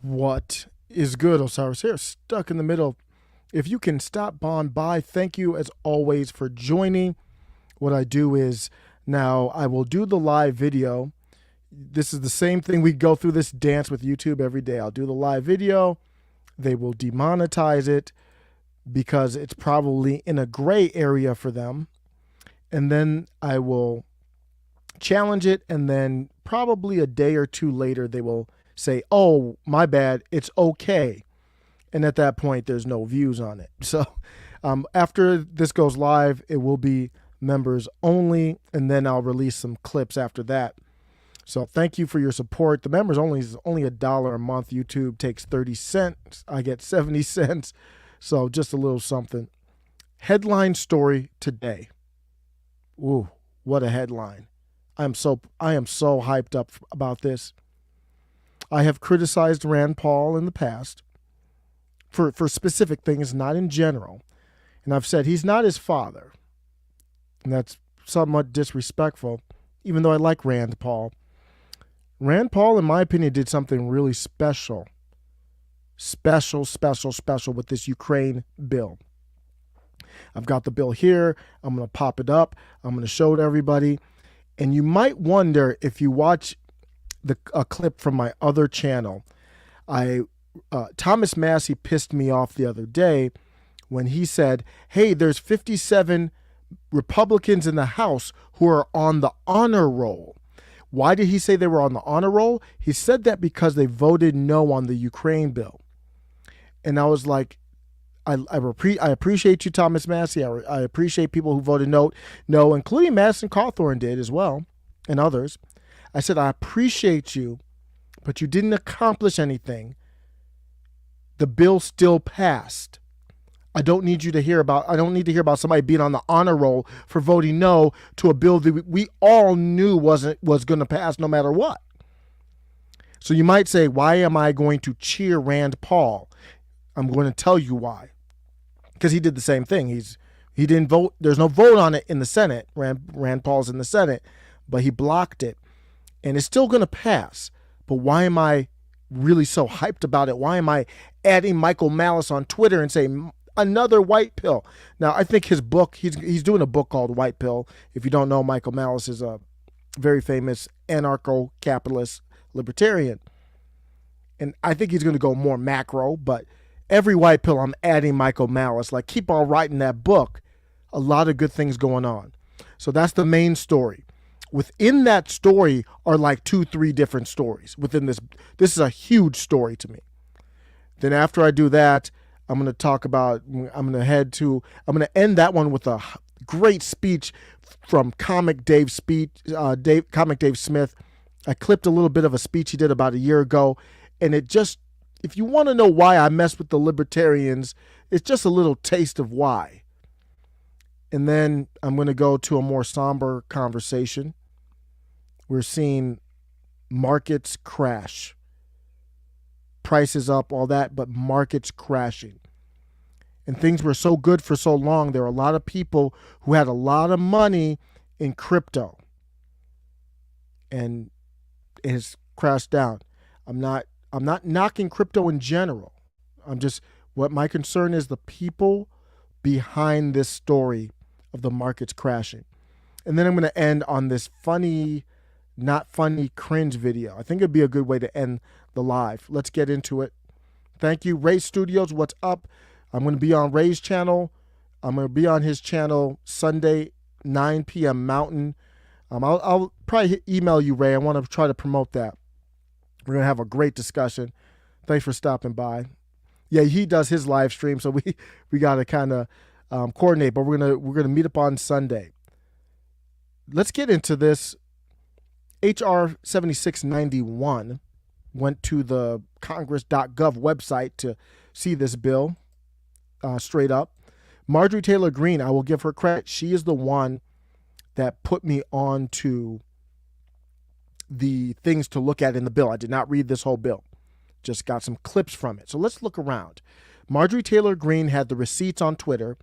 What is good, Osiris here, stuck in the middle. If you can stop on by, thank you as always for joining. What I do is now I will do the live video. This is the same thing. We go through this dance with YouTube every day. I'll do the live video. They will demonetize it because it's probably in a gray area for them. And then I will challenge it, and then probably a day or two later they will say, oh, my bad, it's okay. And at that point, there's no views on it. So after this goes live, it will be members only, and then I'll release some clips after that. So thank you for your support. The members only is only $1 a month. YouTube takes 30 cents. I get 70 cents. So just a little something. Headline story today. Ooh, what a headline. I am so hyped up about this. I have criticized Rand Paul in the past for specific things, not in general. And I've said he's not his father. And that's somewhat disrespectful, even though I like Rand Paul. Rand Paul, in my opinion, did something really special. Special with this Ukraine bill. I've got the bill here. I'm going to pop it up. I'm going to show it to everybody. And you might wonder if you watch a clip from my other channel. Thomas Massey pissed me off the other day when he said, hey, there's 57 Republicans in the House who are on the honor roll. Why did he say they were on the honor roll? He said that because they voted no on the Ukraine bill. And I was like, I appreciate you, Thomas Massey. I appreciate people who voted no, including Madison Cawthorn did as well, and others. I said, I appreciate you, but you didn't accomplish anything. The bill still passed. I don't need to hear about somebody being on the honor roll for voting no to a bill that we all knew was going to pass no matter what. So you might say, why am I going to cheer Rand Paul? I'm going to tell you why. Because he did the same thing. He didn't vote. There's no vote on it in the Senate. Rand Paul's in the Senate, but he blocked it. And it's still going to pass. But why am I really so hyped about it? Why am I adding Michael Malice on Twitter and saying another white pill? Now, I think his book, he's doing a book called White Pill. If you don't know, Michael Malice is a very famous anarcho-capitalist libertarian. And I think he's going to go more macro, but every white pill, I'm adding Michael Malice. Like, keep on writing that book. A lot of good things going on. So that's the main story. Within that story are like 2-3 different stories. Within this is a huge story to me. Then after I do that, I'm going to end that one with a great speech from Comic Dave Smith. I clipped a little bit of a speech he did about a year ago, and it just, if you want to know why I mess with the libertarians, it's just a little taste of why. And then I'm going to go to a more somber conversation. We're seeing markets crash. Prices up, all that, but markets crashing. And things were so good for so long. There are a lot of people who had a lot of money in crypto. And it has crashed down. I'm not knocking crypto in general. What my concern is the people behind this story of the markets crashing. And then I'm going to end on this funny, not funny, cringe video. I think it'd be a good way to end the live. Let's get into it. Thank you. Ray Studios, what's up? I'm going to be on Ray's channel. I'm going to be on his channel Sunday, 9 p.m. Mountain. I'll probably email you, Ray. I want to try to promote that. We're going to have a great discussion. Thanks for stopping by. Yeah, he does his live stream, so we got to kind of coordinate, but we're gonna meet up on Sunday. Let's get into this. HR 7691 went to the congress.gov website to see this bill straight up. Marjorie Taylor Greene, I will give her credit. She is the one that put me on to the things to look at in the bill. I did not read this whole bill. Just got some clips from it. So let's look around. Marjorie Taylor Greene had the receipts on Twitter,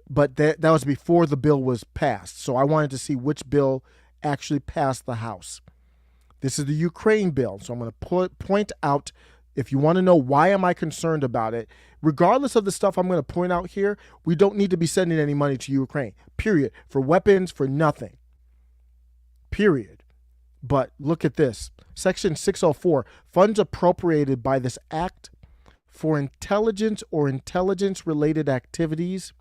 but that was before the bill was passed. So I wanted to see which bill actually passed the House. This is the Ukraine bill. So I'm going to point out If you want to know why am I concerned about it, regardless of the stuff I'm going to point out here, we don't need to be sending any money to Ukraine, period. For weapons, for nothing, period. But look at this. Section 604, funds appropriated by this act for intelligence or intelligence-related activities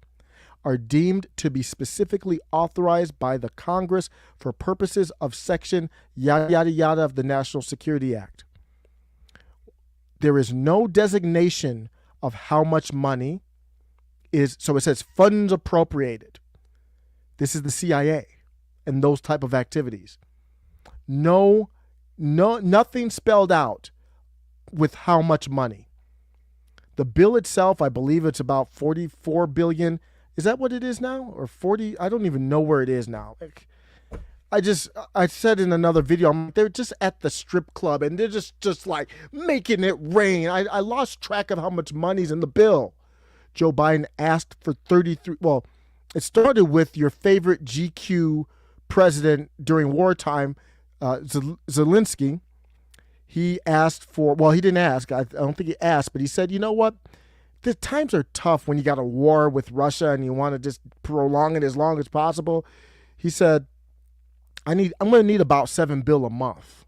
are deemed to be specifically authorized by the Congress for purposes of section yada, yada, yada of the National Security Act. There is no designation of how much money is, so it says funds appropriated. This is the CIA and those type of activities. Nothing spelled out with how much money. The bill itself, I believe it's about 44 billion. Is that what it is now? Or 40? I don't even know where it is now. I said in another video, they're just at the strip club and they're just like making it rain. I lost track of how much money's in the bill. Joe Biden asked for 33. Well, it started with your favorite GQ president during wartime, Zelensky. He asked for, well, he didn't ask. I don't think he asked, but he said, you know what? The times are tough when you got a war with Russia and you want to just prolong it as long as possible. He said, I'm going to need about $7 billion a month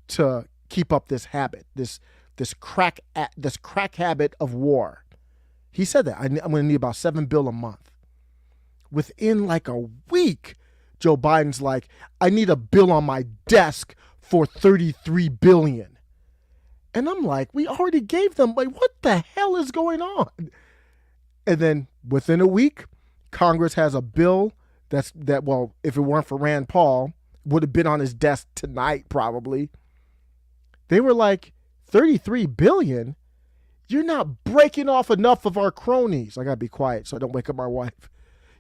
to keep up this habit, this crack habit of war. He said that I'm going to need about $7 billion a month. Within like a week, Joe Biden's like, I need a bill on my desk for $33 billion. And I'm like, we already gave them, like, what the hell is going on? And then within a week, Congress has a bill well, if it weren't for Rand Paul, would have been on his desk tonight probably. They were like, $33 billion? You're not breaking off enough of our cronies. I got to be quiet so I don't wake up my wife.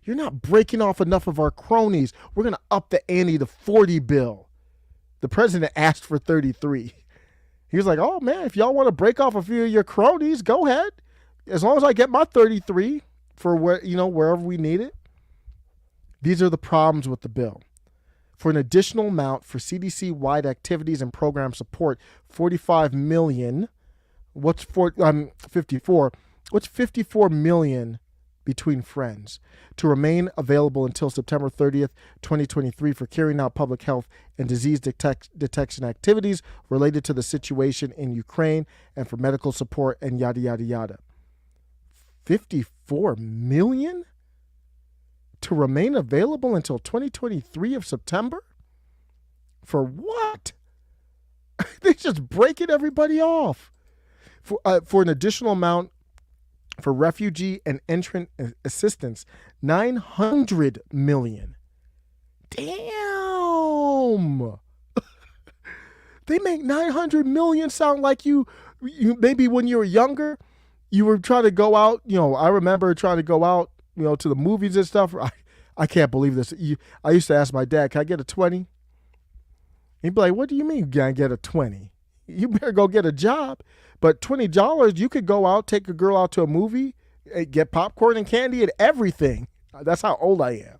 You're not breaking off enough of our cronies. We're going to up the ante to $40 billion. The president asked for 33. He was like, oh, man, if y'all want to break off a few of your cronies, go ahead. As long as I get my 33 for wherever we need it. These are the problems with the bill. For an additional amount for CDC-wide activities and program support, $45 million. What's 54? What's $54 million between friends to remain available until September 30th, 2023 for carrying out public health and disease detection activities related to the situation in Ukraine and for medical support and yada, yada, yada. $54 million to remain available until 2023 of September? For what? They're just breaking everybody off. For an additional amount for refugee and entrant assistance, $900 million. Damn. They make $900 million sound like you maybe when you were younger, you were trying to go out. I remember trying to go out, to the movies and stuff. I can't believe this. I used to ask my dad, can I get a 20? He'd be like, what do you mean you can't get a 20? You better go get a job. But $20, you could go out, take a girl out to a movie, get popcorn and candy and everything. That's how old I am.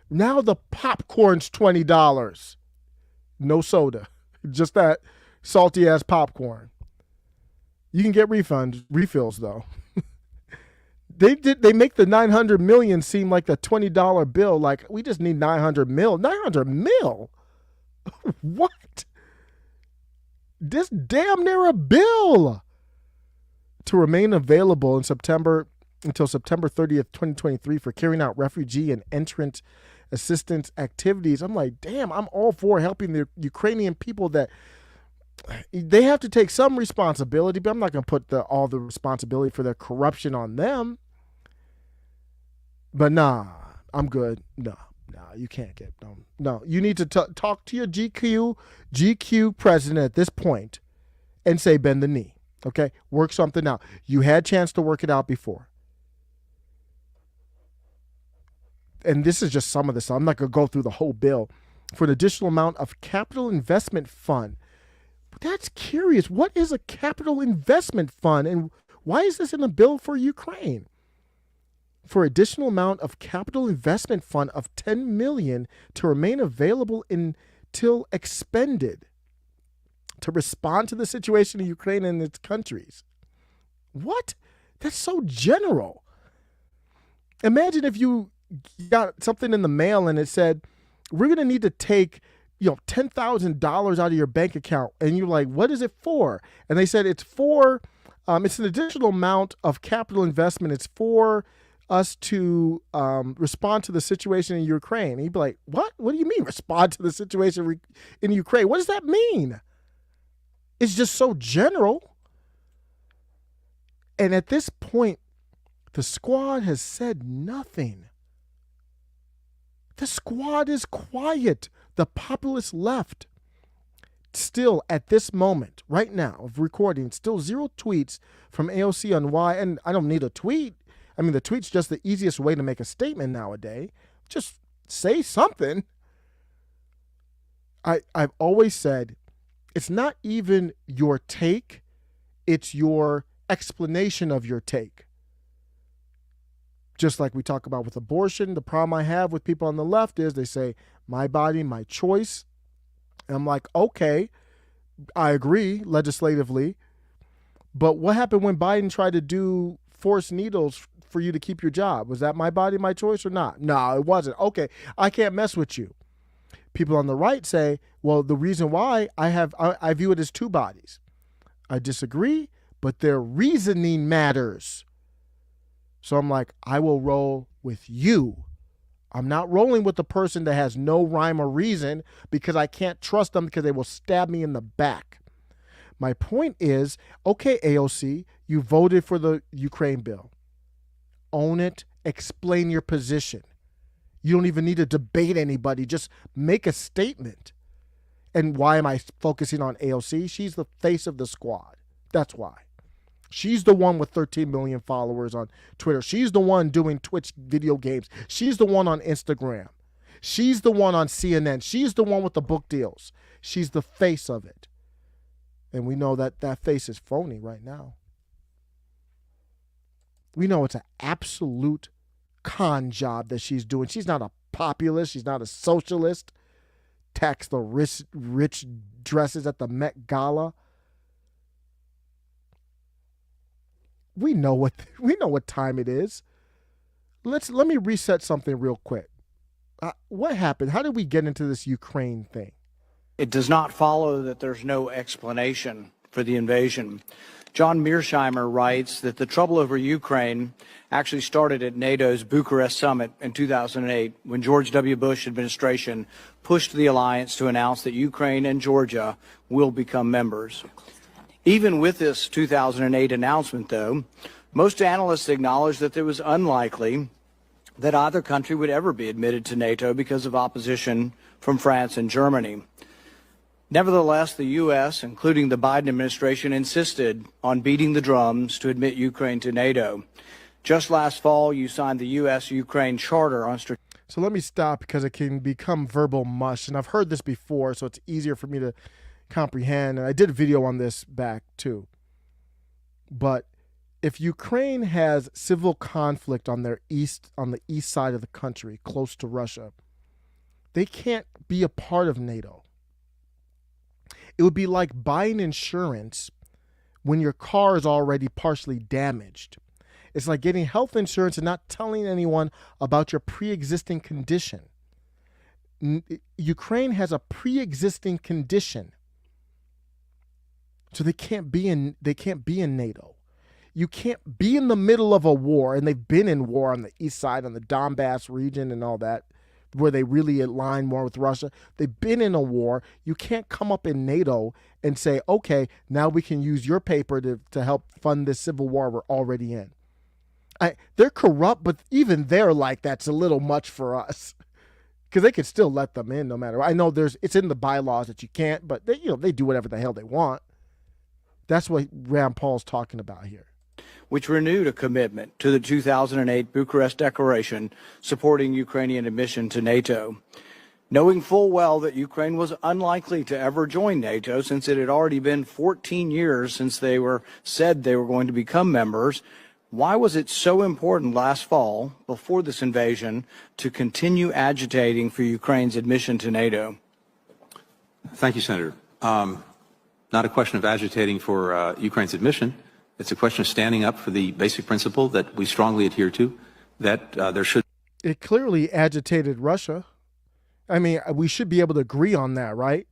Now the popcorn's $20. No soda. Just that salty ass popcorn. You can get refills though. They make the $900 million seem like the $20 bill. Like, we just need $900 million. $900 million? What? This damn near a bill to remain available in September until September 30th, 2023 for carrying out refugee and entrant assistance activities. I'm like, damn, I'm all for helping the Ukrainian people that they have to take some responsibility, but I'm not going to put all the responsibility for their corruption on them. But nah, I'm good. No, you can't get no. You need to talk to your GQ president at this point and say bend the knee. Okay, work something out. You had a chance to work it out before. And this is just some of this. I'm not going to go through the whole bill. For an additional amount of capital investment fund. That's curious. What is a capital investment fund and why is this in a bill for Ukraine? For additional amount of capital investment fund of $10 million to remain available until expended. to respond to the situation in Ukraine and its countries. What? That's so general. Imagine if you got something in the mail and it said, we're going to need to take, $10,000 out of your bank account. And you're like, what is it for? And they said it's for, it's an additional amount of capital investment. It's for us to respond to the situation in Ukraine. And you'd be like, what? What do you mean respond to the situation in Ukraine? What does that mean? It's just so general. And at this point, the squad has said nothing. The squad is quiet. The populist left. Still, at this moment, right now of recording, still 0 tweets from AOC on why. And I don't need a tweet. I mean, the tweet's just the easiest way to make a statement nowadays. Just say something. I've always said, it's not even your take. It's your explanation of your take. Just like we talk about with abortion, the problem I have with people on the left is they say, my body, my choice. And I'm like, okay, I agree legislatively. But what happened when Biden tried to do forced needles for you to keep your job? Was that my body, my choice or not? No, it wasn't. Okay, I can't mess with you. People on the right say, well, the reason why I view it as 2 bodies. I disagree, but their reasoning matters. So I'm like, I will roll with you. I'm not rolling with the person that has no rhyme or reason because I can't trust them because they will stab me in the back. My point is, okay, AOC, you voted for the Ukraine bill. Own it. Explain your position. You don't even need to debate anybody. Just make a statement. And why am I focusing on AOC? She's the face of the squad. That's why. She's the one with 13 million followers on Twitter. She's the one doing Twitch video games. She's the one on Instagram. She's the one on CNN. She's the one with the book deals. She's the face of it. And we know that that face is phony right now. We know it's an absolute con job that she's doing. She's not a populist. She's not a socialist. Tax the rich dresses at the Met Gala. We know what time it is. Let me reset something real quick. What happened? How did we get into this Ukraine thing? It does not follow that there's no explanation for the invasion. John Mearsheimer writes that the trouble over Ukraine actually started at NATO's Bucharest summit in 2008 when George W. Bush administration pushed the alliance to announce that Ukraine and Georgia will become members. Even with this 2008 announcement, though, most analysts acknowledge that it was unlikely that either country would ever be admitted to NATO because of opposition from France and Germany. Nevertheless, the U.S., including the Biden administration, insisted on beating the drums to admit Ukraine to NATO. Just last fall, you signed the U.S.-Ukraine Charter on strategic. So let me stop because it can become verbal mush, and I've heard this before, so it's easier for me to comprehend. And I did a video on this back too. But if Ukraine has civil conflict on the east side of the country, close to Russia, they can't be a part of NATO. It would be like buying insurance when your car is already partially damaged. It's like getting health insurance and not telling anyone about your pre-existing condition. Ukraine has a pre-existing condition. So they can't be in NATO. You can't be in the middle of a war, and they've been in war on the east side, on the Donbass region and all that, where they really align more with Russia. They've been in a war. You can't come up in NATO and say, okay, now we can use your paper to help fund this civil war we're already in. They're corrupt, but even they're like, that's a little much for us. Because they could still let them in no matter what. I know it's in the bylaws that you can't, but they do whatever the hell they want. That's what Rand Paul's talking about here. Which renewed a commitment to the 2008 Bucharest Declaration supporting Ukrainian admission to NATO. Knowing full well that Ukraine was unlikely to ever join NATO since it had already been 14 years since they said they were going to become members, why was it so important last fall, before this invasion, to continue agitating for Ukraine's admission to NATO? Thank you, Senator. not a question of agitating for Ukraine's admission. It's a question of standing up for the basic principle that we strongly adhere to, that there should. It clearly agitated Russia. I mean, we should be able to agree on that, right?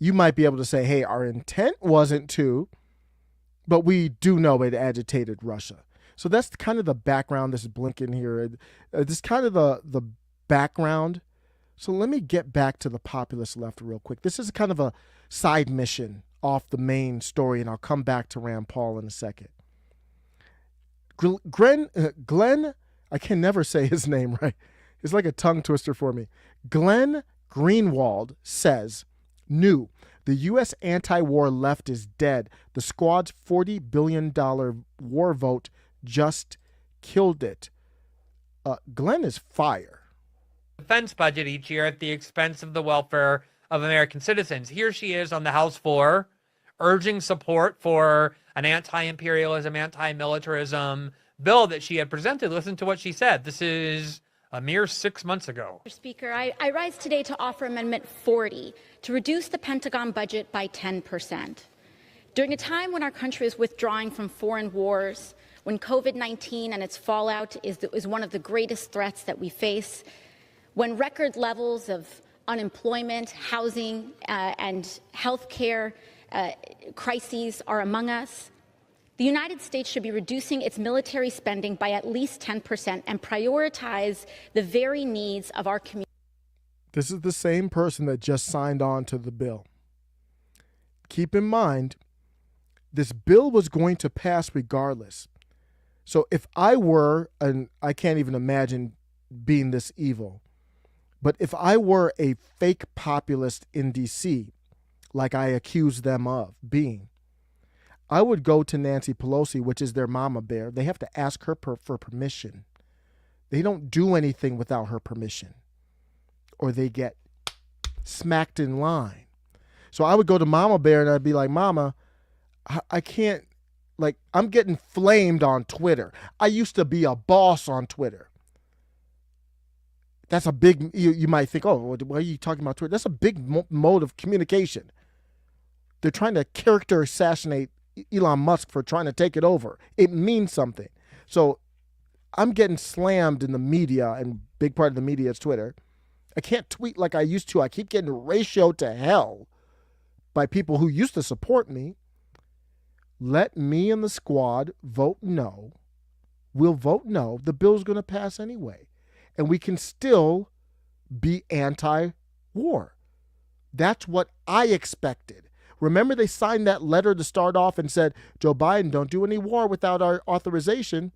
You might be able to say, hey, our intent wasn't to, but we do know it agitated Russia. So that's kind of the background. This is Blinken here. This is kind of the background. So let me get back to the populist left real quick. This is kind of a side mission off the main story, and I'll come back to Rand Paul in a second. Glenn, I can never say his name right. It's like a tongue twister for me. Glenn Greenwald says, new, the U.S. anti-war left is dead. The squad's $40 billion war vote just killed it. Glenn is fire. Defense budget each year at the expense of the welfare of American citizens. Here she is on the House floor urging support for an anti-imperialism, anti-militarism bill that she had presented. Listen to what she said. This is a mere 6 months ago. Mr. Speaker, I rise today to offer Amendment 40 to reduce the Pentagon budget by 10%. During a time when our country is withdrawing from foreign wars, when COVID-19 and its fallout is one of the greatest threats that we face, when record levels of unemployment, housing, and health care crises are among us, the United States should be reducing its military spending by at least 10% and prioritize the very needs of our community. This is the same person that just signed on to the bill. Keep in mind, this bill was going to pass regardless. So if I were, and I can't even imagine being this evil, but if I were a fake populist in D.C., like I accuse them of being, I would go to Nancy Pelosi, which is their mama bear. They have to ask her for permission. They don't do anything without her permission, or they get smacked in line. So I would go to Mama Bear and I'd be like, Mama, I can't, like, I'm getting flamed on Twitter. I used to be a boss on Twitter. That's a big, you might think, oh, why are you talking about Twitter? That's a big mode of communication. They're trying to character assassinate Elon Musk for trying to take it over. It means something. So I'm getting slammed in the media, and big part of the media is Twitter. I can't tweet like I used to. I keep getting ratioed to hell by people who used to support me. Let me and the squad vote no. We'll vote no. The bill's going to pass anyway. And we can still be anti-war. That's what I expected. Remember, they signed that letter to start off and said, Joe Biden, don't do any war without our authorization.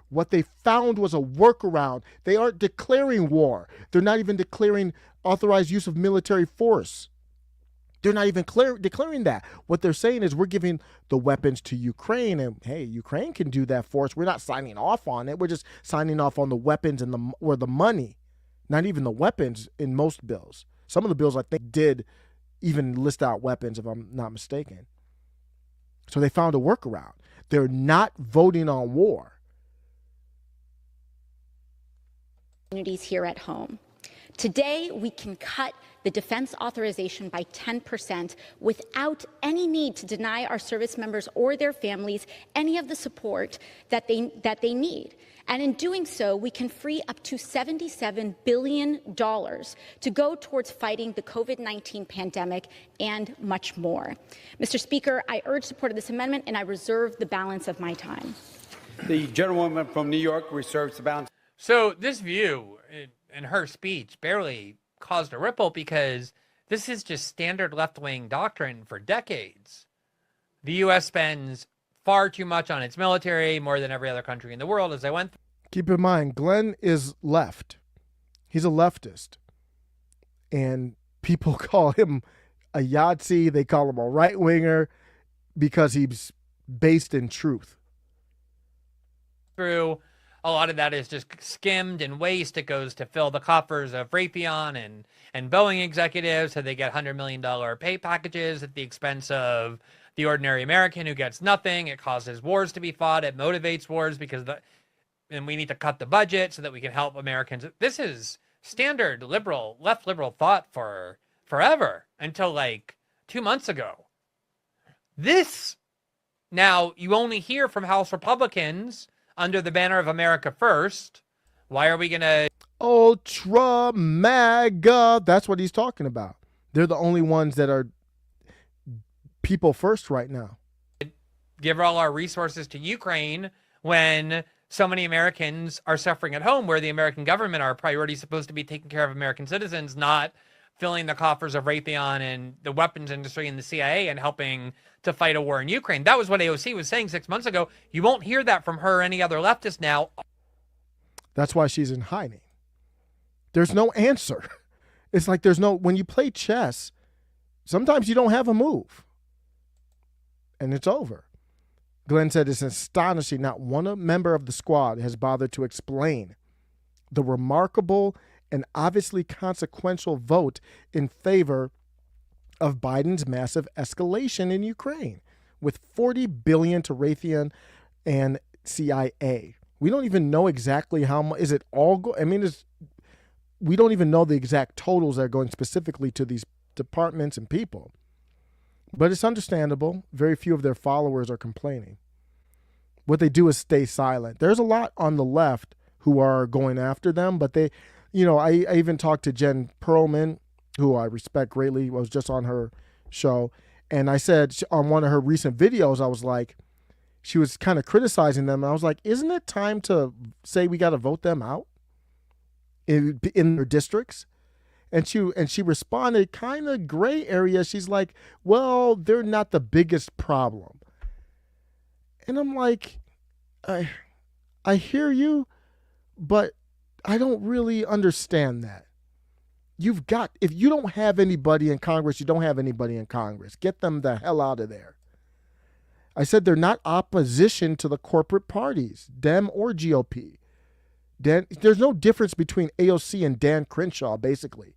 What they found was a workaround. They aren't declaring war. They're not even declaring authorized use of military force. They're not even declaring that. What they're saying is we're giving the weapons to Ukraine, and hey, Ukraine can do that for us. We're not signing off on it. We're just signing off on the weapons and the money, not even the weapons in most bills. Some of the bills I think did even list out weapons, if I'm not mistaken. So they found a workaround. They're not voting on war. Communities here at home. Today, we can cut the defense authorization by 10% without any need to deny our service members or their families any of the support that they need. And in doing so, we can free up to $77 billion to go towards fighting the COVID-19 pandemic and much more. Mr. Speaker, I urge support of this amendment, and I reserve the balance of my time. The gentlewoman from New York reserves the balance. So this view in her speech barely caused a ripple because this is just standard left-wing doctrine for decades. The U.S. spends far too much on its military, more than every other country in the world, as I went through. Keep in mind, Glenn is left. He's a leftist. And people call him a Yahtzee. They call him a right-winger because he's based in truth. Through a lot of that is just skimmed and waste. It goes to fill the coffers of Raytheon and Boeing executives so they get $100 million pay packages at the expense of the ordinary American who gets nothing. It causes wars to be fought. It motivates wars and we need to cut the budget so that we can help Americans. This is standard left liberal thought for forever until like 2 months ago. This, now, you only hear from House Republicans under the banner of America First. Why are we going to Ultra MAGA. That's what he's talking about. They're the only ones that are people first right now. give all our resources to Ukraine when so many Americans are suffering at home, where the American government, our priority is supposed to be taking care of American citizens, not filling the coffers of Raytheon and the weapons industry and the CIA and helping to fight a war in Ukraine. That was what AOC was saying 6 months ago. You won't hear that from her or any other leftist now. That's why she's in hiding. There's no answer. It's like there's no, when you play chess, sometimes you don't have a move. And it's over. Glenn said it's astonishing not one member of the squad has bothered to explain the remarkable and obviously consequential vote in favor of Biden's massive escalation in Ukraine with $40 billion to Raytheon and CIA. We don't even know exactly how much. Is it all we don't even know the exact totals that are going specifically to these departments and people. But it's understandable. Very few of their followers are complaining. What they do is stay silent. There's a lot on the left who are going after them, but they, I even talked to Jen Perlman, who I respect greatly. I was just on her show. And I said on one of her recent videos, I was like, she was kind of criticizing them. And I was like, isn't it time to say we got to vote them out in their districts? And she responded kind of gray area. She's like, well, they're not the biggest problem. And I'm like, I hear you, but I don't really understand that. If you don't have anybody in Congress, you don't have anybody in Congress. Get them the hell out of there. I said they're not opposition to the corporate parties, Dem or GOP. There's no difference between AOC and Dan Crenshaw, basically.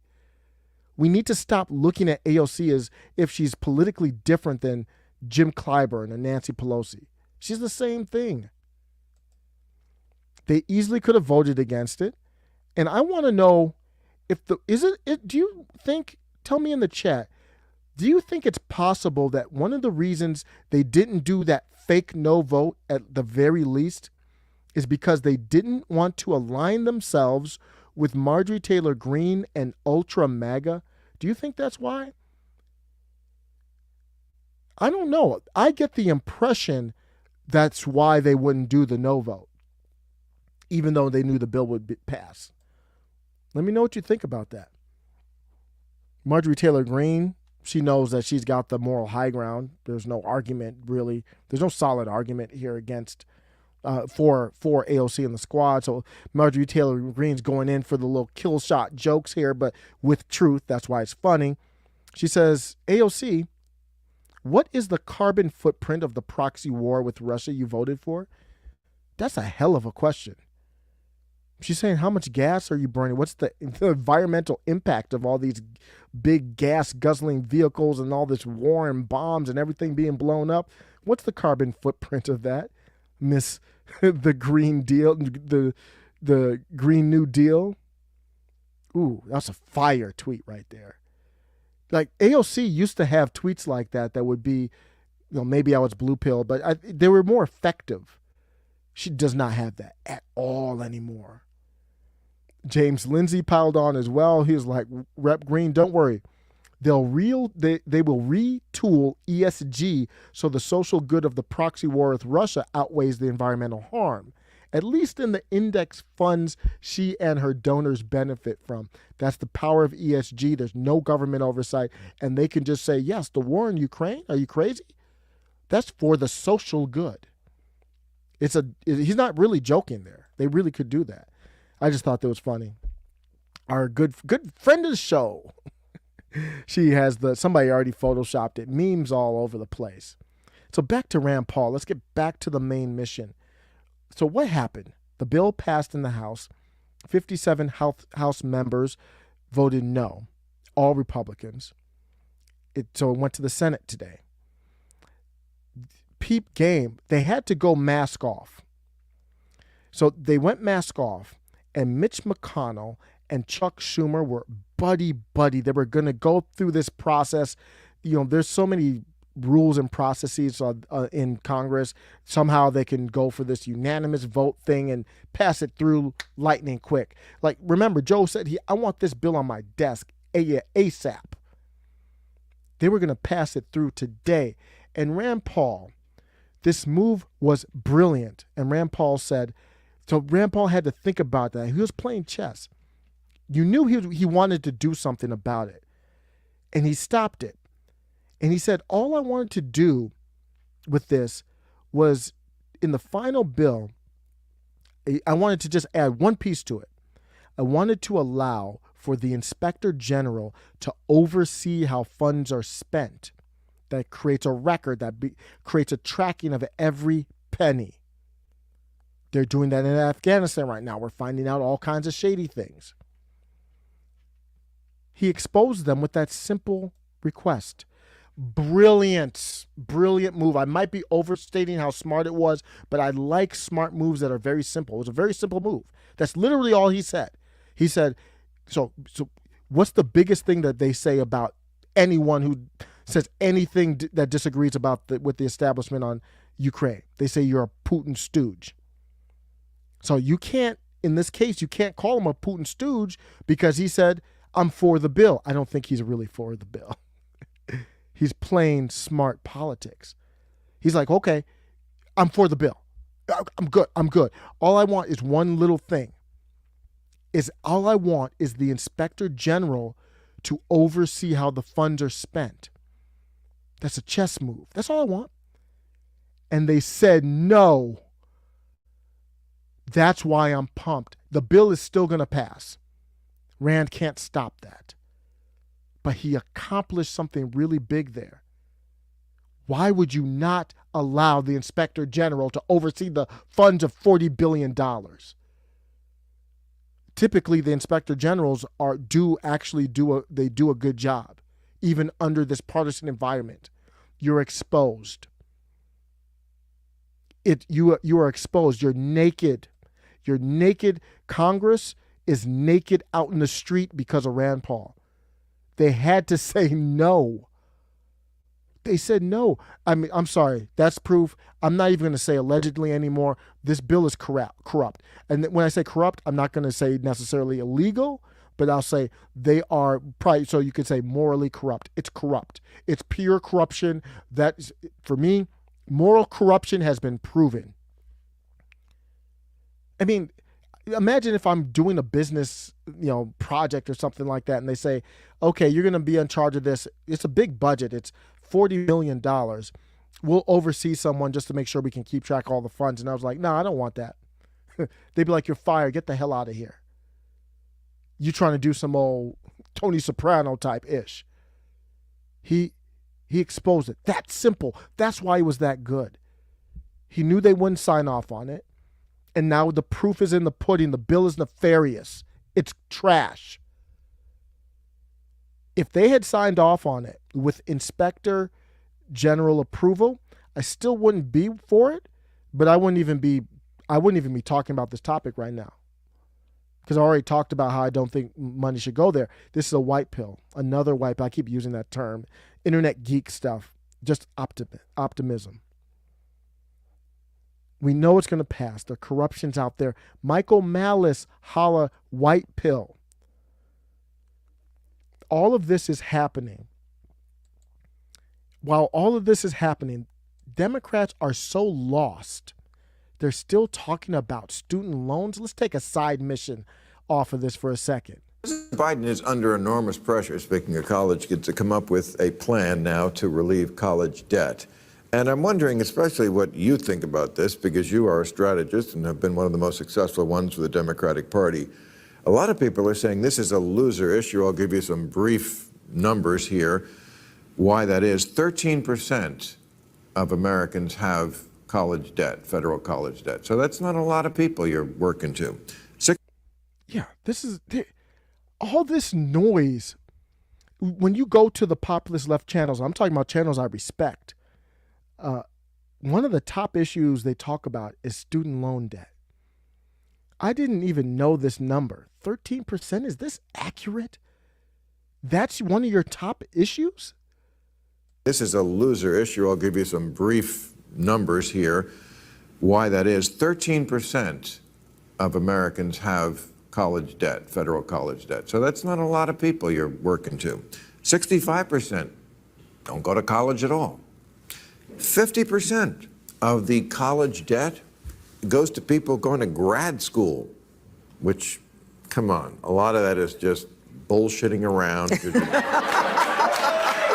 We need to stop looking at AOC as if she's politically different than Jim Clyburn and Nancy Pelosi. She's the same thing. They easily could have voted against it. And I want to know do you think, tell me in the chat, do you think it's possible that one of the reasons they didn't do that fake no vote at the very least is because they didn't want to align themselves with Marjorie Taylor Greene and Ultra MAGA? Do you think that's why? I don't know. I get the impression that's why they wouldn't do the no vote, even though they knew the bill would pass. Let me know what you think about that. Marjorie Taylor Greene, she knows that she's got the moral high ground. There's no argument, really. There's no solid argument here against for AOC and the squad. So Marjorie Taylor Greene's going in for the little kill shot jokes here, but with truth. That's why it's funny. She says, AOC, what is the carbon footprint of the proxy war with Russia you voted for? That's a hell of a question. She's saying, how much gas are you burning? What's the environmental impact of all these big gas guzzling vehicles and all this war and bombs and everything being blown up? What's the carbon footprint of that, Miss the Green Deal, the Green New Deal? Ooh, that's a fire tweet right there. Like AOC used to have tweets like that would be, maybe I was blue pill, but they were more effective. She does not have that at all anymore. James Lindsay piled on as well. He was like, Rep Green, don't worry. They will retool ESG so the social good of the proxy war with Russia outweighs the environmental harm, at least in the index funds she and her donors benefit from. That's the power of ESG. There's no government oversight, and they can just say, yes, the war in Ukraine, are you crazy? That's for the social good. He's not really joking there. They really could do that. I just thought that was funny. Our good friend of the show, she has somebody already photoshopped it, memes all over the place. So back to Rand Paul. Let's get back to the main mission. So what happened? The bill passed in the House. 57 House members voted no, all Republicans. So it went to the Senate today. Peep game, they had to go mask off. So they went mask off, and Mitch McConnell and Chuck Schumer were buddy. They were going to go through this process. There's so many rules and processes in Congress. Somehow they can go for this unanimous vote thing and pass it through lightning quick. Like, remember, Joe said, I want this bill on my desk ASAP. They were going to pass it through today. And Rand Paul, this move was brilliant. And Rand Paul said, so Rand Paul had to think about that. He was playing chess. You knew he wanted to do something about it. And he stopped it. And he said, all I wanted to do with this was, in the final bill, I wanted to just add one piece to it. I wanted to allow for the Inspector General to oversee how funds are spent. That creates a record, creates a tracking of every penny. They're doing that in Afghanistan right now. We're finding out all kinds of shady things. He exposed them with that simple request. Brilliant move. I might be overstating how smart it was, but I like smart moves that are very simple. It was a very simple move. That's literally all he said. He said, so what's the biggest thing that they say about anyone who says anything that disagrees with the establishment on Ukraine? They say you're a Putin stooge. So you can't, in this case, you can't call him a Putin stooge because he said, I'm for the bill. I don't think he's really for the bill. He's playing smart politics. He's like, okay, I'm for the bill. I'm good. All I want is one little thing. All I want is the Inspector General to oversee how the funds are spent. That's a chess move. That's all I want. And they said no. That's why I'm pumped. The bill is still going to pass. Rand can't stop that. But he accomplished something really big there. Why would you not allow the Inspector General to oversee the funds of $40 billion? Typically, the Inspector Generals do a good job, even under this partisan environment. You're exposed. You are exposed. You're naked. You're naked. Congress is naked out in the street because of Rand Paul. They had to say no. They said no. I mean, I'm sorry. That's proof. I'm not even going to say allegedly anymore. This bill is corrupt. And when I say corrupt, I'm not going to say necessarily illegal, but I'll say they are probably, so you could say morally corrupt. It's corrupt. It's pure corruption. That, for me, moral corruption has been proven. I mean, imagine if I'm doing a business, project or something like that, and they say, okay, you're going to be in charge of this. It's a big budget. It's $40 million. We'll oversee someone just to make sure we can keep track of all the funds. And I was like, no, I don't want that. They'd be like, you're fired. Get the hell out of here. You trying to do some old Tony Soprano type ish. He exposed it. That's simple. That's why he was that good. He knew they wouldn't sign off on it. And now the proof is in the pudding. The bill is nefarious. It's trash. If they had signed off on it with Inspector General approval, I still wouldn't be for it, but I wouldn't even be talking about this topic right now. Because I already talked about how I don't think money should go there. This is a white pill, another white pill. I keep using that term. Internet geek stuff, just optimism. We know it's going to pass. The corruption's out there. Michael Malice, holla, white pill. All of this is happening. While all of this is happening, Democrats are so lost. They're still talking about student loans. Let's take a side mission off of this for a second. Biden is under enormous pressure, speaking of college kids, to come up with a plan now to relieve college debt. And I'm wondering especially what you think about this, because you are a strategist and have been one of the most successful ones for the Democratic Party. A lot of people are saying this is a loser issue. I'll give you some brief numbers here. Why that is, 13% of Americans have college debt, federal college debt. So that's not a lot of people you're working to. Yeah, all this noise. When you go to the populist left channels, I'm talking about channels I respect. One of the top issues they talk about is student loan debt. I didn't even know this number. 13%? Is this accurate? That's one of your top issues? This is a loser issue. I'll give you some brief numbers here. Why that is, 13% of Americans have college debt, federal college debt. So that's not a lot of people you're working to. 65% don't go to college at all. 50% of the college debt goes to people going to grad school, which, come on, a lot of that is just bullshitting around.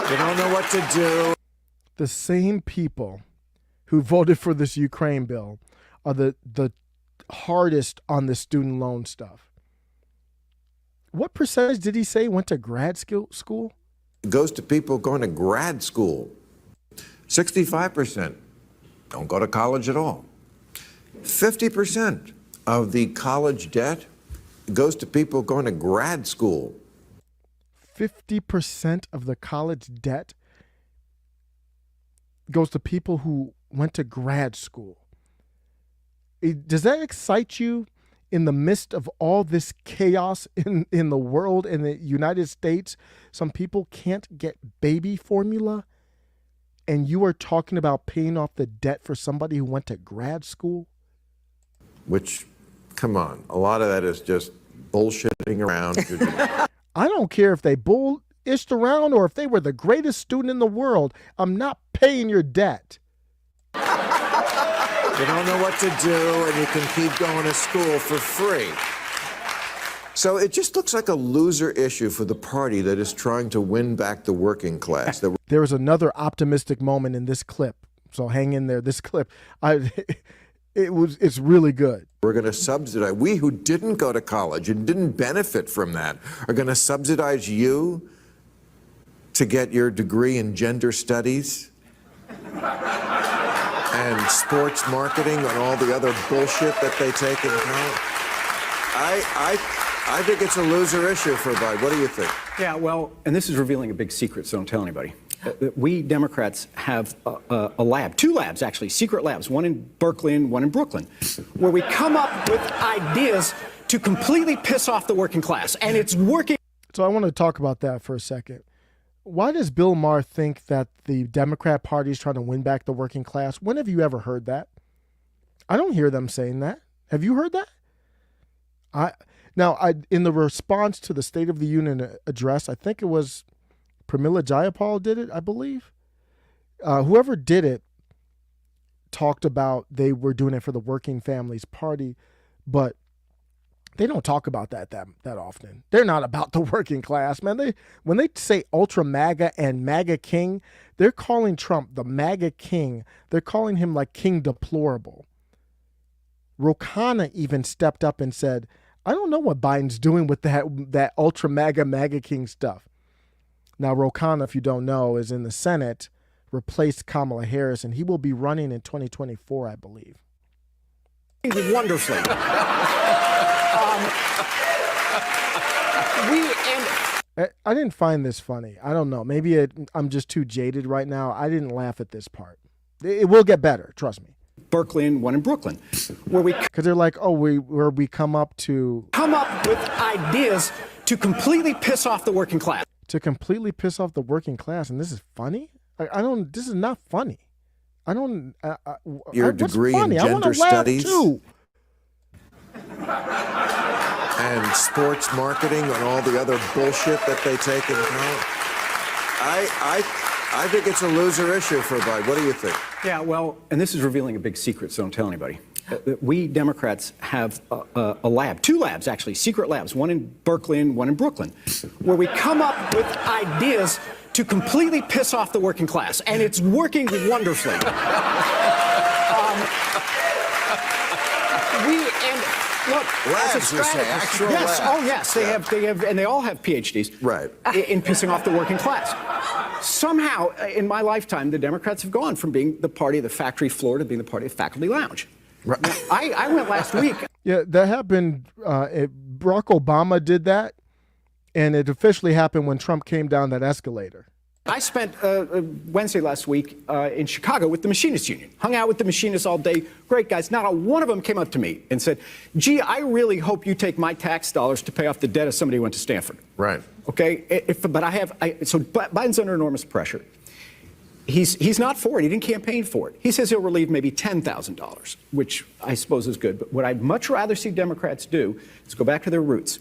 You don't know what to do. The same people who voted for this Ukraine bill are the hardest on the student loan stuff. What percentage did he say went to grad school? It goes to people going to grad school. 65% don't go to college at all. 50% of the college debt goes to people going to grad school. 50% of the college debt goes to people who went to grad school. Does that excite you in the midst of all this chaos in the world, in the United States? Some people can't get baby formula, and you are talking about paying off the debt for somebody who went to grad school? Which, come on, a lot of that is just bullshitting around. I don't care if they bullished around or if they were the greatest student in the world. I'm not paying your debt. You don't know what to do, and you can keep going to school for free. So it just looks like a loser issue for the party that is trying to win back the working class. There was another optimistic moment in this clip, so hang in there. This clip, it's really good. We're going to subsidize. We who didn't go to college and didn't benefit from that are going to subsidize you to get your degree in gender studies and sports marketing and all the other bullshit that they take in college. I think it's a loser issue for Biden. What do you think? Yeah, well, and this is revealing a big secret, so don't tell anybody. We Democrats have a lab, two labs actually, secret labs, one in Berkeley and one in Brooklyn, where we come up with ideas to completely piss off the working class, and it's working. So I want to talk about that for a second. Why does Bill Maher think that the Democrat Party is trying to win back the working class? When have you ever heard that? I don't hear them saying that. Have you heard that? In the response to the State of the Union address, I think it was Pramila Jayapal did it, I believe. Whoever did it talked about they were doing it for the Working Families Party, but they don't talk about that often. They're not about the working class, man. When they say ultra MAGA and MAGA king, they're calling Trump the MAGA king. They're calling him like King Deplorable. Ro Khanna even stepped up and said, I don't know what Biden's doing with that ultra MAGA king stuff. Now, Ro Khanna, if you don't know, is in the Senate, replaced Kamala Harris, and he will be running in 2024, I believe. Wonderfully. I didn't find this funny. I don't know. Maybe I'm just too jaded right now. I didn't laugh at this part. It will get better. Trust me. Berkeley and one in Brooklyn, because they're like, where we come up with ideas to completely piss off the working class. To completely piss off the working class, and this is funny. This is not funny. I don't. Your degree in gender studies too. And sports marketing and all the other bullshit that they take in college. I think it's a loser issue for Biden. What do you think? Yeah, well, and this is revealing a big secret, so don't tell anybody. We Democrats have a lab, two labs actually, secret labs, one in Berkeley and one in Brooklyn, where we come up with ideas to completely piss off the working class, and it's working wonderfully. Look, labs, you say, actual yes, labs. oh yes, they have, and they all have PhDs. Right. In pissing off the working class. Somehow, in my lifetime, the Democrats have gone from being the party of the factory floor to being the party of faculty lounge. Right. Now, I went last week. Yeah, that happened. Barack Obama did that, and it officially happened when Trump came down that escalator. I spent Wednesday last week in Chicago with the Machinists Union. Hung out with the machinists all day. Great guys. Not a one of them came up to me and said, gee, I really hope you take my tax dollars to pay off the debt of somebody who went to Stanford. Right. Okay? So Biden's under enormous pressure. He's not for it. He didn't campaign for it. He says he'll relieve maybe $10,000, which I suppose is good. But what I'd much rather see Democrats do is go back to their roots,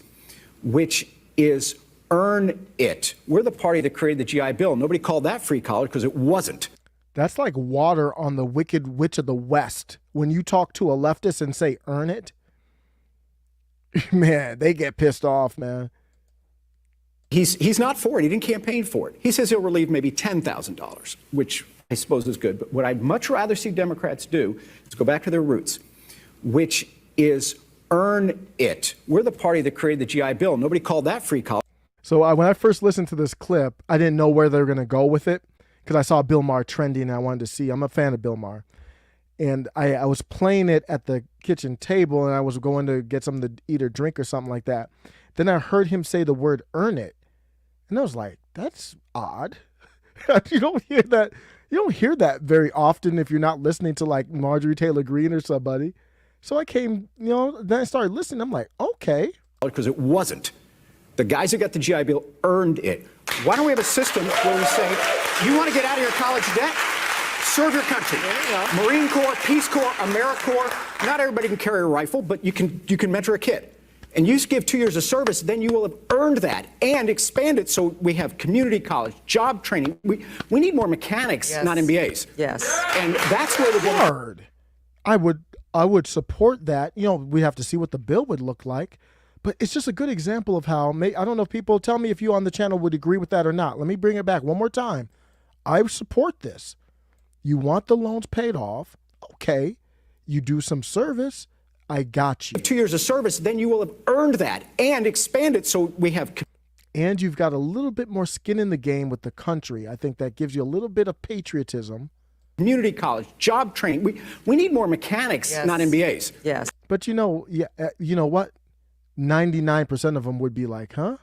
which is earn it. We're the party that created the GI Bill. Nobody called that free college because it wasn't. That's like water on the Wicked Witch of the West. When you talk to a leftist and say earn it, man, they get pissed off, man. He's not for it. He didn't campaign for it. He says he'll relieve maybe $10,000, which I suppose is good. But what I'd much rather see Democrats do is go back to their roots, which is earn it. We're the party that created the GI Bill. Nobody called that free college. So when I first listened to this clip, I didn't know where they were going to go with it because I saw Bill Maher trending and I wanted to see. I'm a fan of Bill Maher. And I was playing it at the kitchen table and I was going to get something to eat or drink or something like that. Then I heard him say the word earn it. And I was like, that's odd. You don't hear that. You don't hear that very often if you're not listening to like Marjorie Taylor Greene or somebody. So I came, then I started listening. I'm like, okay. Because it wasn't. The guys who got the GI Bill earned it. Why don't we have a system where we say, you want to get out of your college debt? Serve your country. Marine Corps, Peace Corps, AmeriCorps. Not everybody can carry a rifle, but you can mentor a kid. And you give 2 years of service, then you will have earned that and expand it so we have community college, job training. We need more mechanics, not MBAs. Yes. And that's where the Word. I would support that. We have to see what the bill would look like. But it's just a good example of how, I don't know if people tell me if you on the channel would agree with that or not. Let me bring it back one more time. I support this. You want the loans paid off. Okay. You do some service. I got you. 2 years of service, then you will have earned that and expand it so we have. And you've got a little bit more skin in the game with the country. I think that gives you a little bit of patriotism. Community college, job training. We need more mechanics, not MBAs. Yes. But you know what? 99% of them would be like, huh?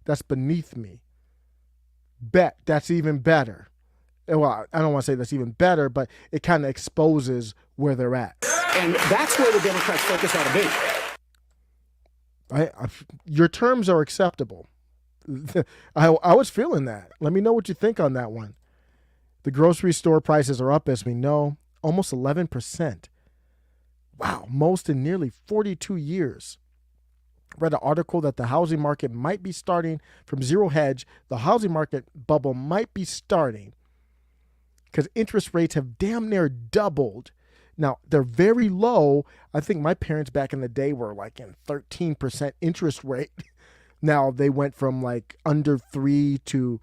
That's beneath me. Bet that's even better. Well, I don't want to say that's even better, but it kind of exposes where they're at. And that's where the Democrats' focus ought to be. Your terms are acceptable. I was feeling that. Let me know what you think on that one. The grocery store prices are up, as we know, almost 11%. Wow, most in nearly 42 years. Read an article that the housing market might be starting from Zero Hedge. The housing market bubble might be starting because interest rates have damn near doubled. Now, they're very low. I think my parents back in the day were like in 13% interest rate. Now they went from like under 3 to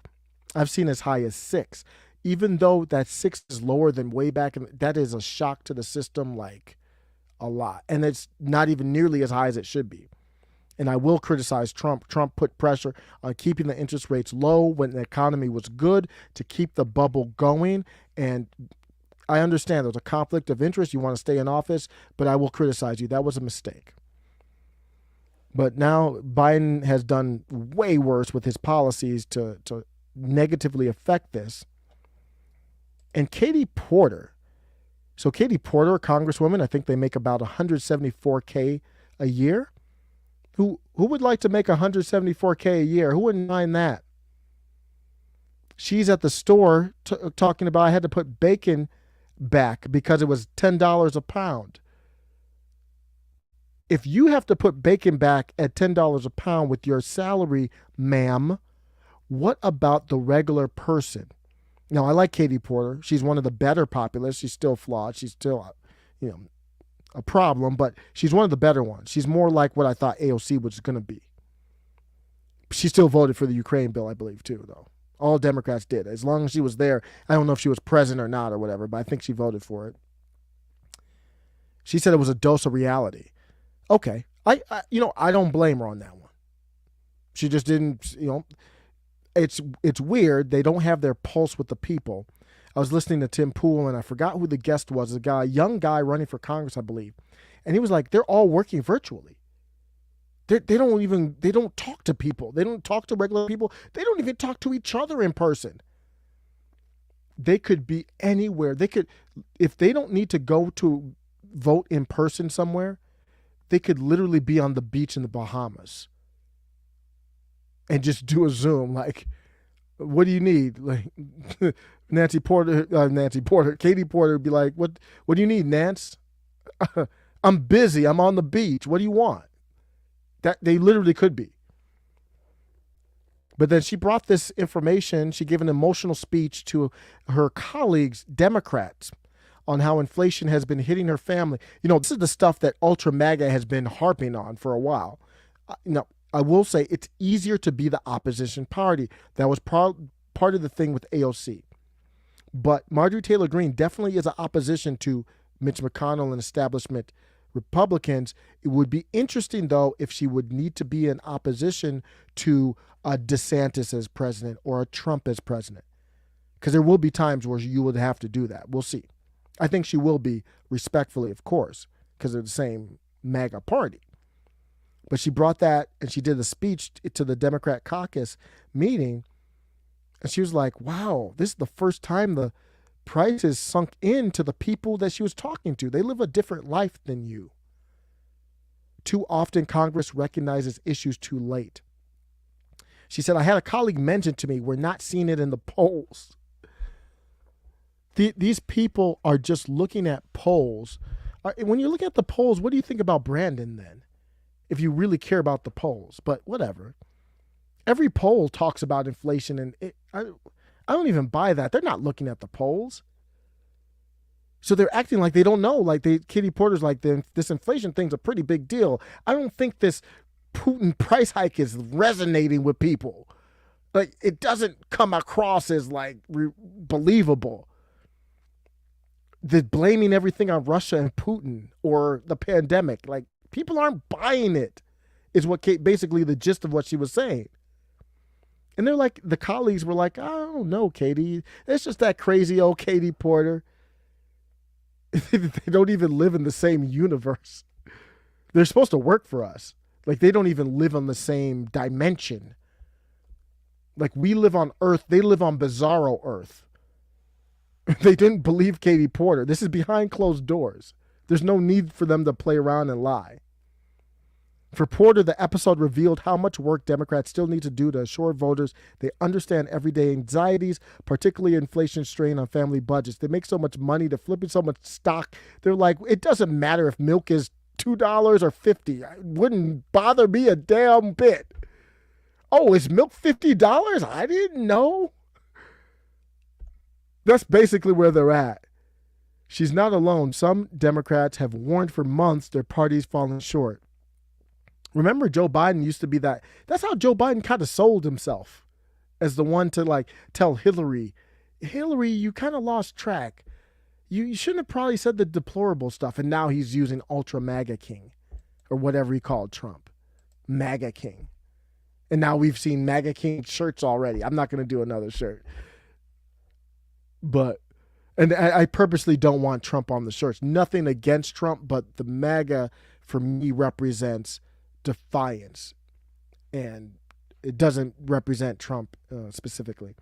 I've seen as high as 6. Even though that 6 is lower than way back, that is a shock to the system, like a lot. And it's not even nearly as high as it should be. And I will criticize Trump. Trump put pressure on keeping the interest rates low when the economy was good to keep the bubble going. And I understand there's a conflict of interest. You want to stay in office, but I will criticize you. That was a mistake. But now Biden has done way worse with his policies to negatively affect this. And Katie Porter. So Katie Porter, a congresswoman, I think they make about $174K a year. Who would like to make $174K a year? Who wouldn't mind that? She's at the store talking about I had to put bacon back because it was $10 a pound. If you have to put bacon back at $10 a pound with your salary, ma'am, what about the regular person? Now, I like Katie Porter. She's one of the better populists. She's still flawed. She's still, a problem, but she's one of the better ones. She's more like what I thought AOC was going to be. She still voted for the Ukraine bill, I believe, too, though. All Democrats did. As long as she was there, I don't know if she was present or not or whatever, but I think she voted for it. She said it was a dose of reality. Okay. I don't blame her on that one. She just didn't, it's weird. They don't have their pulse with the people. I was listening to Tim Pool, and I forgot who the guest was, a young guy running for Congress, I believe. And he was like, they're all working virtually. They don't talk to people. They don't talk to regular people. They don't even talk to each other in person. They could be anywhere. If they don't need to go to vote in person somewhere, they could literally be on the beach in the Bahamas and just do a Zoom. Like, what do you need? Like, Katie Porter would be like, what do you need, Nance? I'm busy. I'm on the beach. What do you want? That they literally could be. But then she brought this information. She gave an emotional speech to her colleagues, Democrats, on how inflation has been hitting her family. You know, this is the stuff that Ultra MAGA has been harping on for a while. Now, I will say it's easier to be the opposition party. That was part of the thing with AOC. But Marjorie Taylor Greene definitely is an opposition to Mitch McConnell and establishment Republicans. It would be interesting, though, if she would need to be in opposition to a DeSantis as president or a Trump as president. Because there will be times where you would have to do that. We'll see. I think she will be, respectfully, of course, because they're the same MAGA party. But she brought that and she did a speech to the Democrat caucus meeting. And she was like, wow, this is the first time the prices sunk into the people that she was talking to. They live a different life than you. Too often, Congress recognizes issues too late. She said, I had a colleague mention to me, we're not seeing it in the polls. These people are just looking at polls. When you look at the polls, what do you think about Brandon then? If you really care about the polls, but whatever. Every poll talks about inflation, and I don't even buy that. They're not looking at the polls. So they're acting like they don't know. Like Katie Porter's like, this inflation thing's a pretty big deal. I don't think this Putin price hike is resonating with people. Like, it doesn't come across as like believable. The blaming everything on Russia and Putin or the pandemic, like, people aren't buying it, is what basically the gist of what she was saying. And they're like, the colleagues were like, I don't know, Katie. It's just that crazy old Katie Porter. They don't even live in the same universe. They're supposed to work for us. Like, they don't even live on the same dimension. Like, we live on Earth. They live on bizarro Earth. They didn't believe Katie Porter. This is behind closed doors. There's no need for them to play around and lie. For Porter, the episode revealed how much work Democrats still need to do to assure voters they understand everyday anxieties, particularly inflation strain on family budgets. They make so much money, they're flipping so much stock. They're like, it doesn't matter if milk is $2 or $50. It wouldn't bother me a damn bit. Oh, is milk $50? I didn't know. That's basically where they're at. She's not alone. Some Democrats have warned for months their party's falling short. Remember, Joe Biden used to be that. That's how Joe Biden kind of sold himself as the one to like tell Hillary, you kind of lost track. You shouldn't have probably said the deplorable stuff. And now he's using Ultra MAGA King or whatever he called Trump. MAGA King. And now we've seen MAGA King shirts already. I'm not going to do another shirt. But, and I purposely don't want Trump on the shirts. Nothing against Trump, but the MAGA for me represents defiance. And it doesn't represent Trump specifically.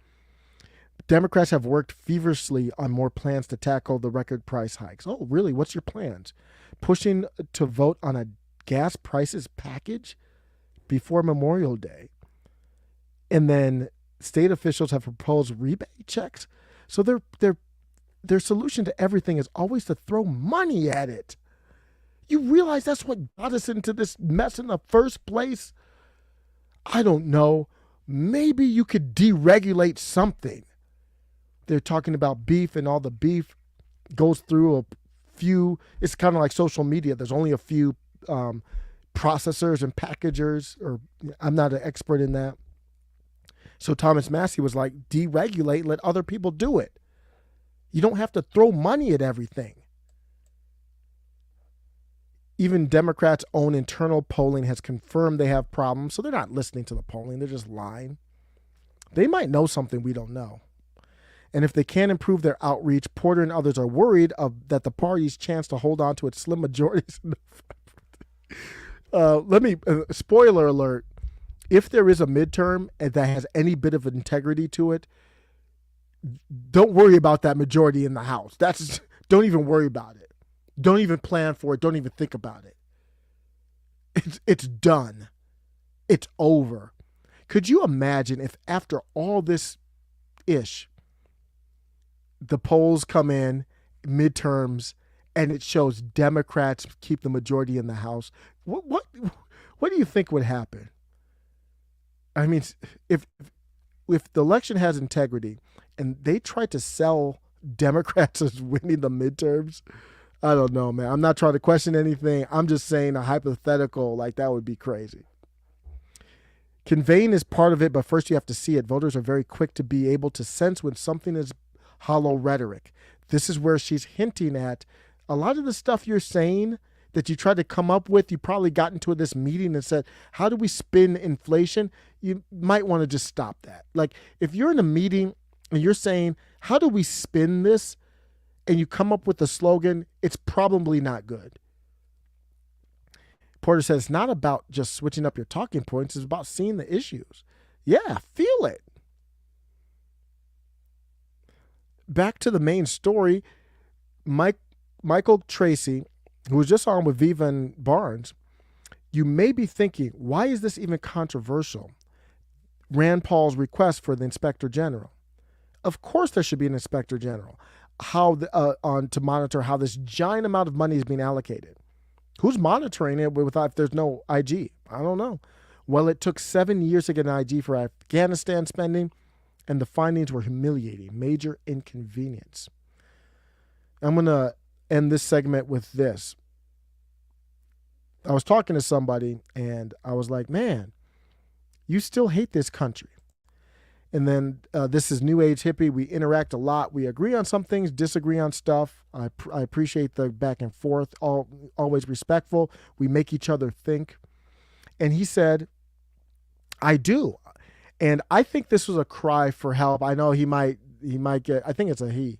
Democrats have worked feverishly on more plans to tackle the record price hikes. Oh, really? What's your plans? Pushing to vote on a gas prices package before Memorial Day. And then state officials have proposed rebate checks. So their solution to everything is always to throw money at it. You realize that's what got us into this mess in the first place? I don't know. Maybe you could deregulate something. They're talking about beef, and all the beef goes through a few. It's kind of like social media. There's only a few processors and packagers, or I'm not an expert in that. So Thomas Massey was like, deregulate, let other people do it. You don't have to throw money at everything. Even Democrats' own internal polling has confirmed they have problems, so they're not listening to the polling. They're just lying. They might know something we don't know. And if they can't improve their outreach, Porter and others are worried that the party's chance to hold on to its slim majorities. Spoiler alert, if there is a midterm that has any bit of integrity to it, don't worry about that majority in the House. Don't even worry about it. Don't even plan for it. Don't even think about it. It's done. It's over. Could you imagine if after all this ish, the polls come in, midterms, and it shows Democrats keep the majority in the House. What do you think would happen? I mean, if the election has integrity and they try to sell Democrats as winning the midterms, I don't know, man. I'm not trying to question anything. I'm just saying a hypothetical, like that would be crazy. Conveying is part of it, but first you have to see it. Voters are very quick to be able to sense when something is hollow rhetoric. This is where she's hinting at a lot of the stuff you're saying that you tried to come up with. You probably got into this meeting and said, how do we spin inflation? You might want to just stop that. Like if you're in a meeting and you're saying, how do we spin this? And you come up with a slogan, it's probably not good. Porter says it's not about just switching up your talking points. It's about seeing the issues. Yeah, feel it. Back to the main story. Michael Tracy, who was just on with Viva and Barnes, you may be thinking, why is this even controversial? Rand Paul's request for the Inspector General. Of course there should be an Inspector General to monitor how this giant amount of money is being allocated. Who's monitoring it if there's no IG? I don't know. Well, it took 7 years to get an IG for Afghanistan spending, and the findings were humiliating, major inconvenience. I'm going to end this segment with this. I was talking to somebody, and I was like, man, you still hate this country. And then this is New Age hippie. We interact a lot. We agree on some things, disagree on stuff. I appreciate the back and forth, always respectful. We make each other think. And he said, I do. And I think this was a cry for help. I know he might get, I think it's a he.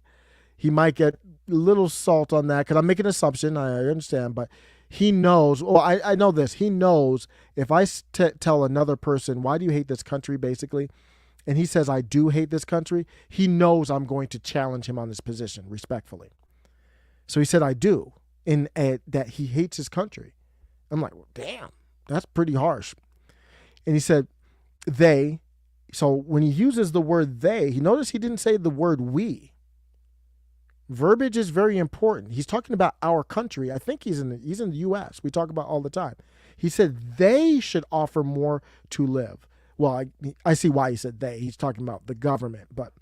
He might get a little salt on that because I'm making an assumption. I understand, but he knows. Well, I know this. He knows if I tell another person, why do you hate this country, basically, and he says, I do hate this country, he knows I'm going to challenge him on this position respectfully. So he said, I do, that he hates his country. I'm like, well, damn, that's pretty harsh. And he said, they. So when he uses the word they, notice he didn't say the word we. Verbiage is very important. He's talking about our country. I think he's in the U.S. We talk about all the time. He said they should offer more to live. Well, I see why he said they. He's talking about the government. But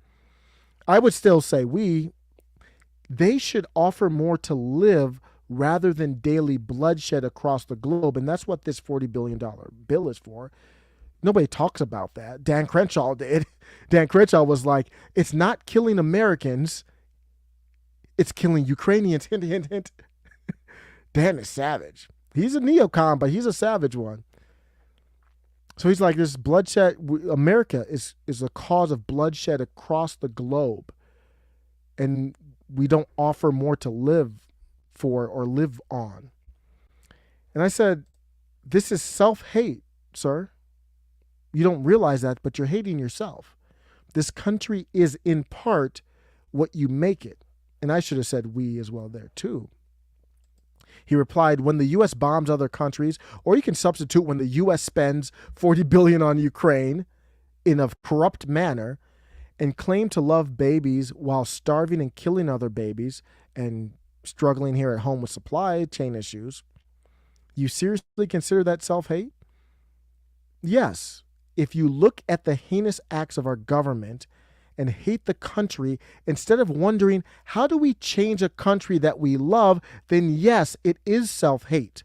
I would still say they should offer more to live rather than daily bloodshed across the globe. And that's what this $40 billion bill is for. Nobody talks about that. Dan Crenshaw did. Dan Crenshaw was like, it's not killing Americans. It's killing Ukrainians. Hint, hint, hint. Dan is savage. He's a neocon, but he's a savage one. So he's like, this bloodshed, America is a cause of bloodshed across the globe. And we don't offer more to live for or live on. And I said, this is self-hate, sir. You don't realize that, but you're hating yourself. This country is in part what you make it. And I should have said we as well there too. He replied, when the U.S. bombs other countries, or you can substitute when the U.S. spends $40 billion on Ukraine in a corrupt manner and claim to love babies while starving and killing other babies and struggling here at home with supply chain issues, you seriously consider that self-hate? Yes. If you look at the heinous acts of our government and hate the country, instead of wondering, how do we change a country that we love, then yes, it is self-hate.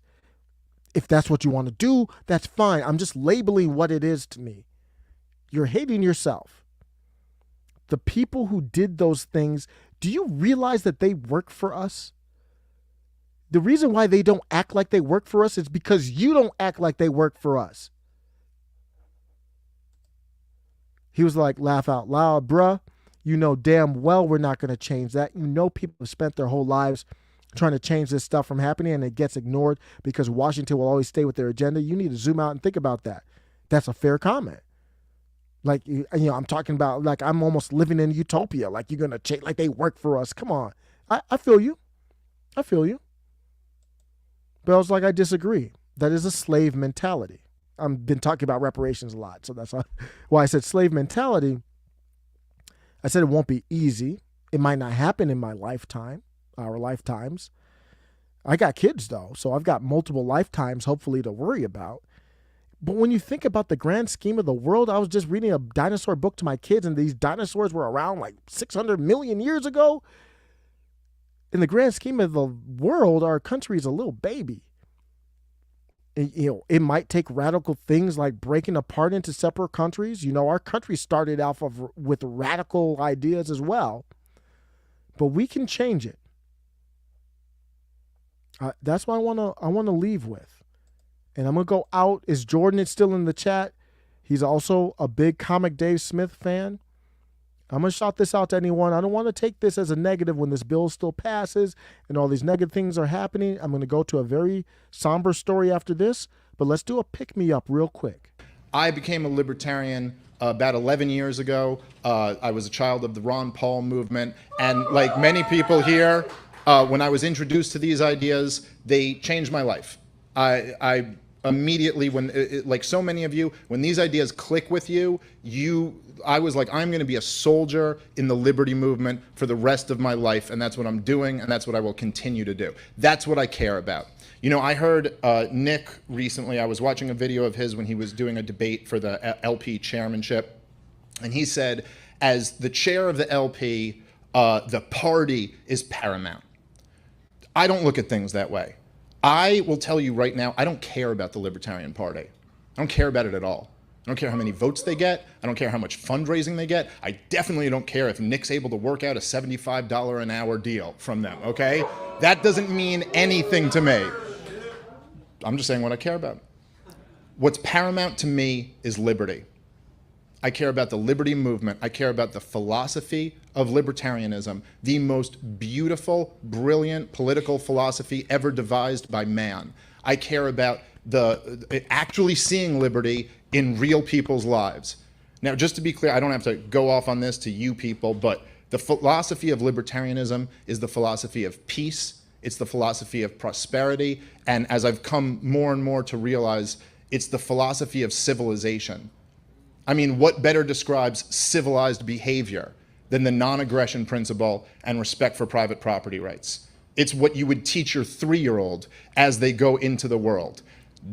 If that's what you want to do, that's fine. I'm just labeling what it is to me. You're hating yourself. The people who did those things, do you realize that they work for us? The reason why they don't act like they work for us is because you don't act like they work for us. He was like, laugh out loud, bruh. You know damn well we're not going to change that. You know people have spent their whole lives trying to change this stuff from happening, and it gets ignored because Washington will always stay with their agenda. You need to zoom out and think about that. That's a fair comment. Like, I'm talking about, like, I'm almost living in utopia. Like, you're going to change, like they work for us. Come on. I feel you. I feel you. But I was like, I disagree. That is a slave mentality. I've been talking about reparations a lot, so that's why I said slave mentality. I said it won't be easy. It might not happen in my lifetime, our lifetimes. I got kids though, so I've got multiple lifetimes hopefully to worry about. But when you think about the grand scheme of the world, I was just reading a dinosaur book to my kids, and these dinosaurs were around like 600 million years ago. In the grand scheme of the world, our country is a little baby. It might take radical things like breaking apart into separate countries. Our country started off with radical ideas as well, but we can change it. That's what I want to leave with. And I'm going to go out. Is Jordan still in the chat? He's also a big Comic Dave Smith fan. I'm going to shout this out to anyone. I don't want to take this as a negative when this bill still passes and all these negative things are happening. I'm going to go to a very somber story after this, but let's do a pick-me-up real quick. I became a libertarian about 11 years ago. I was a child of the Ron Paul movement. And like many people here, when I was introduced to these ideas, they changed my life. I immediately, like so many of you, when these ideas click with you, I was like, I'm going to be a soldier in the liberty movement for the rest of my life, and that's what I'm doing, and that's what I will continue to do. That's what I care about. I heard Nick recently, I was watching a video of his when he was doing a debate for the LP chairmanship, and he said, as the chair of the LP, the party is paramount. I don't look at things that way. I will tell you right now, I don't care about the Libertarian Party. I don't care about it at all. I don't care how many votes they get. I don't care how much fundraising they get. I definitely don't care if Nick's able to work out a $75 an hour deal from them, okay? That doesn't mean anything to me. I'm just saying what I care about. What's paramount to me is liberty. I care about the liberty movement. I care about the philosophy of libertarianism, the most beautiful, brilliant political philosophy ever devised by man. I care about actually seeing liberty in real people's lives. Now, just to be clear, I don't have to go off on this to you people, but the philosophy of libertarianism is the philosophy of peace. It's the philosophy of prosperity. And as I've come more and more to realize, it's the philosophy of civilization. I mean, what better describes civilized behavior than the non-aggression principle and respect for private property rights? It's what you would teach your 3-year-old as they go into the world.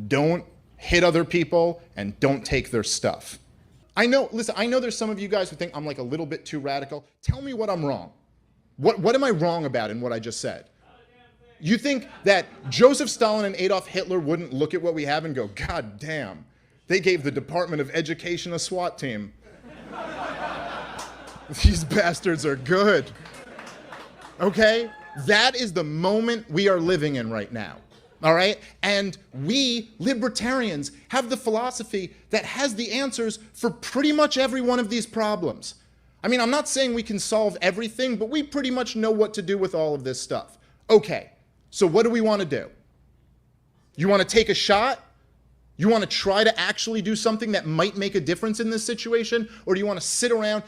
Don't hit other people and don't take their stuff. I know there's some of you guys who think I'm like a little bit too radical. Tell me what I'm wrong. What am I wrong about in what I just said? You think that Joseph Stalin and Adolf Hitler wouldn't look at what we have and go, God damn, they gave the Department of Education a SWAT team. These bastards are good. Okay? That is the moment we are living in right now. All right? And we, libertarians, have the philosophy that has the answers for pretty much every one of these problems. I mean, I'm not saying we can solve everything, but we pretty much know what to do with all of this stuff. Okay, so what do we want to do? You want to take a shot? You want to try to actually do something that might make a difference in this situation? Or do you want to sit around?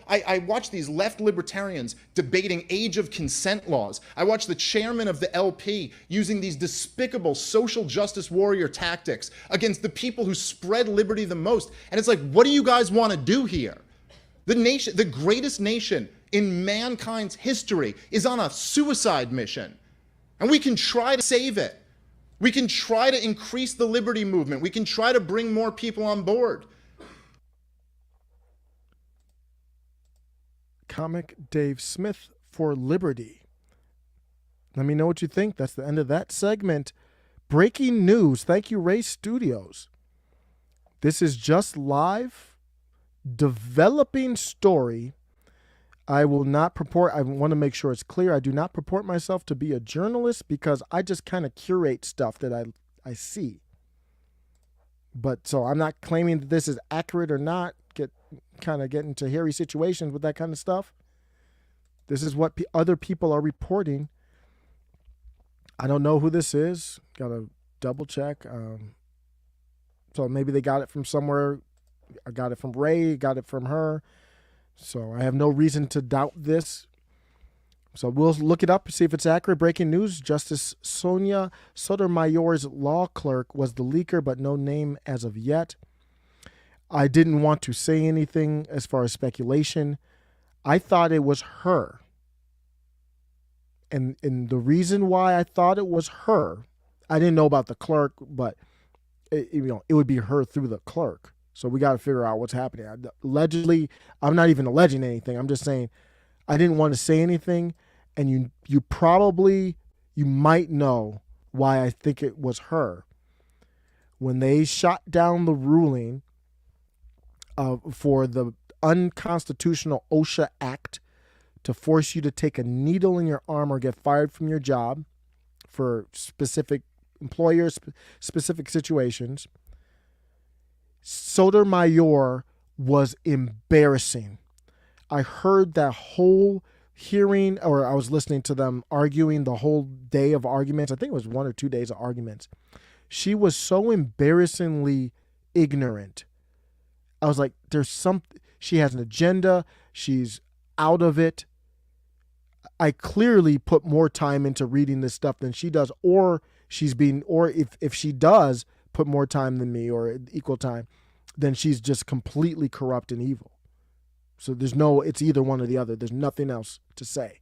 I watch these left libertarians debating age of consent laws. I watch the chairman of the LP using these despicable social justice warrior tactics against the people who spread liberty the most. And it's like, what do you guys want to do here? The greatest nation in mankind's history is on a suicide mission. And we can try to save it. We can try to increase the liberty movement. We can try to bring more people on board. Comic Dave Smith for Liberty. Let me know what you think. That's the end of that segment. Breaking news. Thank you, Ray Studios. This is just live. Developing story. I will not purport, I want to make sure it's clear, I do not purport myself to be a journalist because I just kind of curate stuff that I see. But so I'm not claiming that this is accurate or not, get into hairy situations with that kind of stuff. This is what other people are reporting. I don't know who this is. Got to double check. So maybe they got it from somewhere. I got it from Ray, got it from her. So I have no reason to doubt this. So we'll look it up, see if it's accurate. Breaking news, Justice Sonia Sotomayor's law clerk was the leaker, but no name as of yet. I didn't want to say anything as far as speculation. I thought it was her. And the reason why I thought it was her, I didn't know about the clerk, but it would be her through the clerk. So we got to figure out what's happening. Allegedly, I'm not even alleging anything. I'm just saying I didn't want to say anything, and you might know why I think it was her. When they shot down the ruling for the unconstitutional OSHA Act to force you to take a needle in your arm or get fired from your job for specific employers, specific situations, Sotomayor was embarrassing. I heard that whole hearing, or I was listening to them arguing the whole day of arguments. I think it was 1 or 2 days of arguments. She was so embarrassingly ignorant. I was like, she has an agenda. She's out of it. I clearly put more time into reading this stuff than she does, or if she does put more time than me or equal time, then she's just completely corrupt and evil. So it's either one or the other. There's nothing else to say.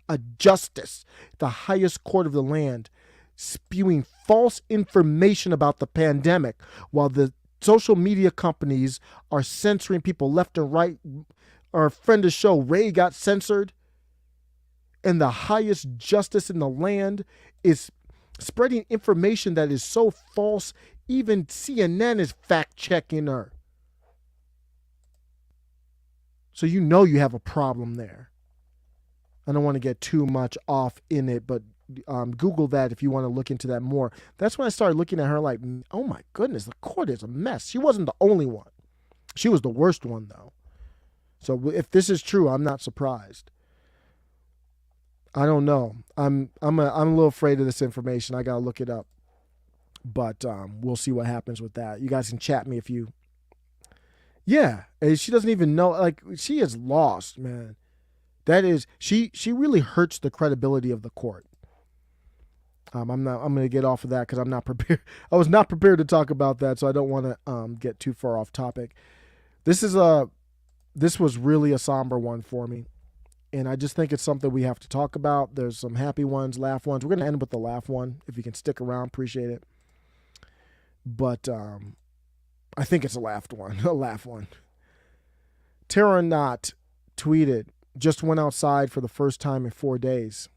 A justice, the highest court of the land, spewing false information about the pandemic while the social media companies are censoring people left and right. Our friend of the show, Ray, got censored. And the highest justice in the land is spreading information that is so false, even CNN is fact-checking her. So you have a problem there. I don't want to get too much off in it, but Google that if you want to look into that more. That's when I started looking at her like, oh my goodness, the court is a mess. She wasn't the only one. She was the worst one, though. So if this is true, I'm not surprised. I don't know. I'm a little afraid of this information. I gotta look it up, but we'll see what happens with that. You guys can chat me if you. Yeah, she doesn't even know. Like, she is lost, man. That is, she really hurts the credibility of the court. I'm gonna get off of that because I'm not prepared. I was not prepared to talk about that, so I don't want to get too far off topic. This was really a somber one for me. And I just think it's something we have to talk about. There's some happy ones, laugh ones. We're going to end with the laugh one. If you can stick around, appreciate it. But I think it's a laugh one. Tara Knott tweeted, just went outside for the first time in 4 days.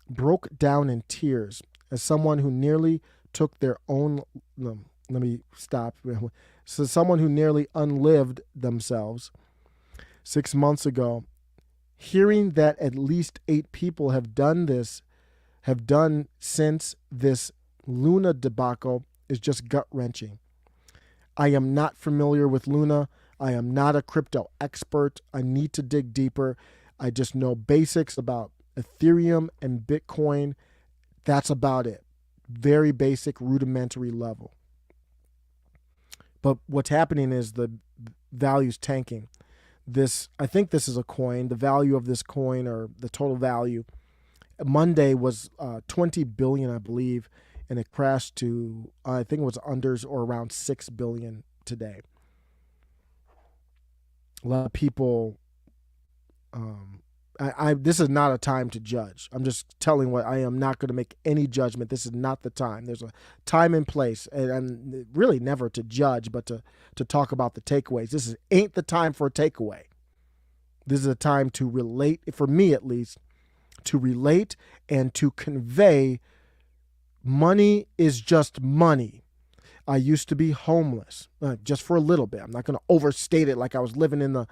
Broke down in tears as someone who nearly took their own... let me stop. So someone who nearly unlived themselves 6 months ago. Hearing that at least 8 people have done since this Luna debacle is just gut-wrenching. I am not familiar with Luna. I am not a crypto expert. I need to dig deeper. I just know basics about Ethereum and Bitcoin. That's about it. Very basic, rudimentary level. But what's happening is the value's tanking. I think this is a coin. The value of this coin, or the total value, Monday was 20 billion, I believe, and it crashed to I think it was unders or around 6 billion today. A lot of people. This is not a time to judge. I'm just telling what I am not going to make any judgment. This is not the time. There's a time and place, and really never to judge, but to talk about the takeaways. This ain't the time for a takeaway. This is a time to relate, for me at least, to relate and to convey money is just money. I used to be homeless, just for a little bit. I'm not going to overstate it like I was living in the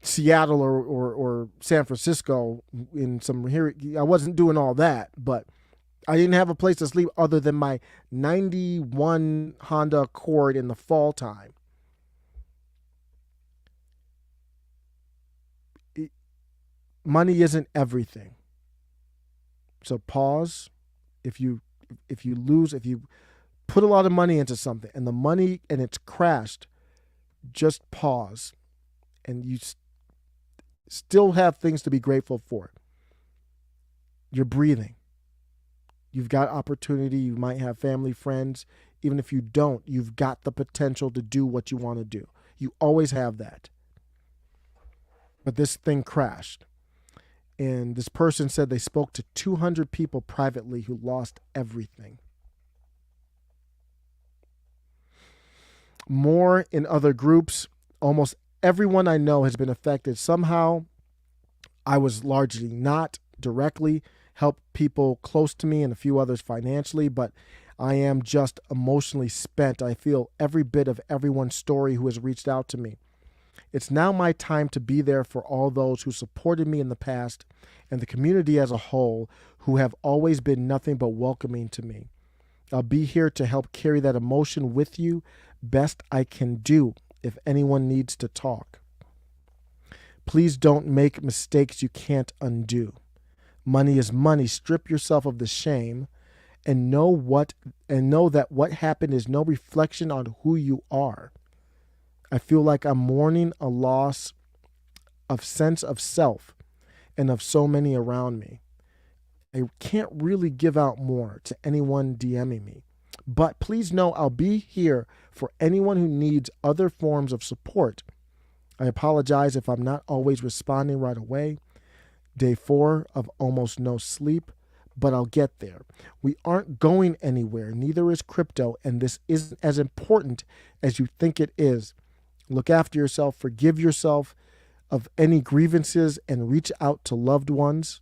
Seattle or San Francisco in some here. I wasn't doing all that, but I didn't have a place to sleep other than my 91 Honda Accord in the fall time. Money isn't everything. So pause. If you put a lot of money into something and it's crashed, just pause, and you still have things to be grateful for. You're breathing. You've got opportunity. You might have family, friends. Even if you don't, you've got the potential to do what you want to do. You always have that. But this thing crashed. And this person said they spoke to 200 people privately who lost everything. More in other groups. Almost everyone I know has been affected somehow. I was largely not directly, helped people close to me and a few others financially, but I am just emotionally spent. I feel every bit of everyone's story who has reached out to me. It's now my time to be there for all those who supported me in the past and the community as a whole who have always been nothing but welcoming to me. I'll be here to help carry that emotion with you best I can do if anyone needs to talk. Please don't make mistakes you can't undo. Money is money. Strip yourself of the shame and know that what happened is no reflection on who you are. I feel like I'm mourning a loss of sense of self and of so many around me. I can't really give out more to anyone DMing me. But please know I'll be here for anyone who needs other forms of support. I apologize if I'm not always responding right away. Day 4 of almost no sleep, but I'll get there. We aren't going anywhere, neither is crypto, and this isn't as important as you think it is. Look after yourself, forgive yourself of any grievances, and reach out to loved ones.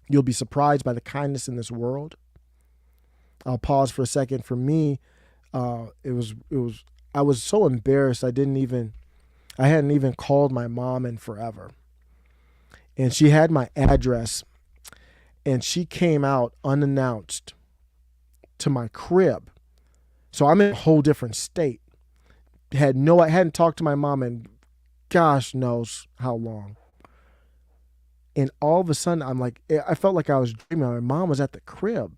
You'll be surprised by the kindness in this world. I'll pause for a second. For me, I was so embarrassed. I hadn't even called my mom in forever. And she had my address, and she came out unannounced to my crib. So I'm in a whole different state. I hadn't talked to my mom in gosh knows how long. And all of a sudden, I felt like I was dreaming. My mom was at the crib.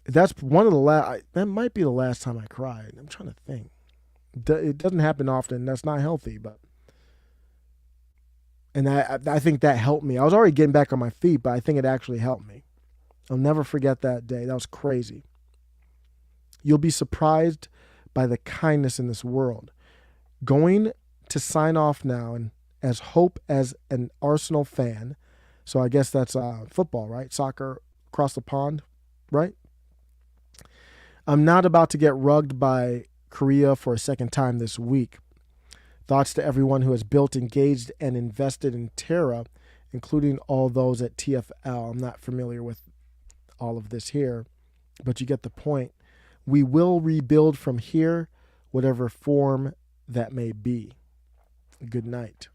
That's one of the that might be the last time I cried. I'm trying to think. It doesn't happen often. That's not healthy, and I think that helped me. I was already getting back on my feet, but I think it actually helped me. I'll never forget that day. That was crazy. You'll be surprised by the kindness in this world. Going to sign off now, and as Hope as an Arsenal fan, so I guess that's football, right? Soccer across the pond, right? I'm not about to get rugged by Korea for a second time this week. Thoughts to everyone who has built, engaged, and invested in Terra, including all those at TFL. I'm not familiar with all of this here, but you get the point. We will rebuild from here, whatever form that may be. Good night.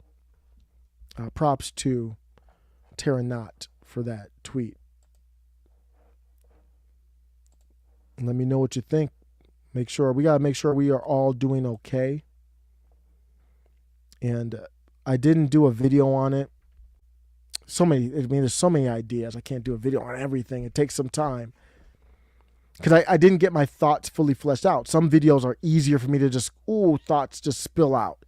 Props to Terra Knott for that tweet. Let me know what you think. We got to make sure we are all doing okay. And I didn't do a video on it. There's so many ideas. I can't do a video on everything. It takes some time. Because I didn't get my thoughts fully fleshed out. Some videos are easier for me to thoughts just spill out.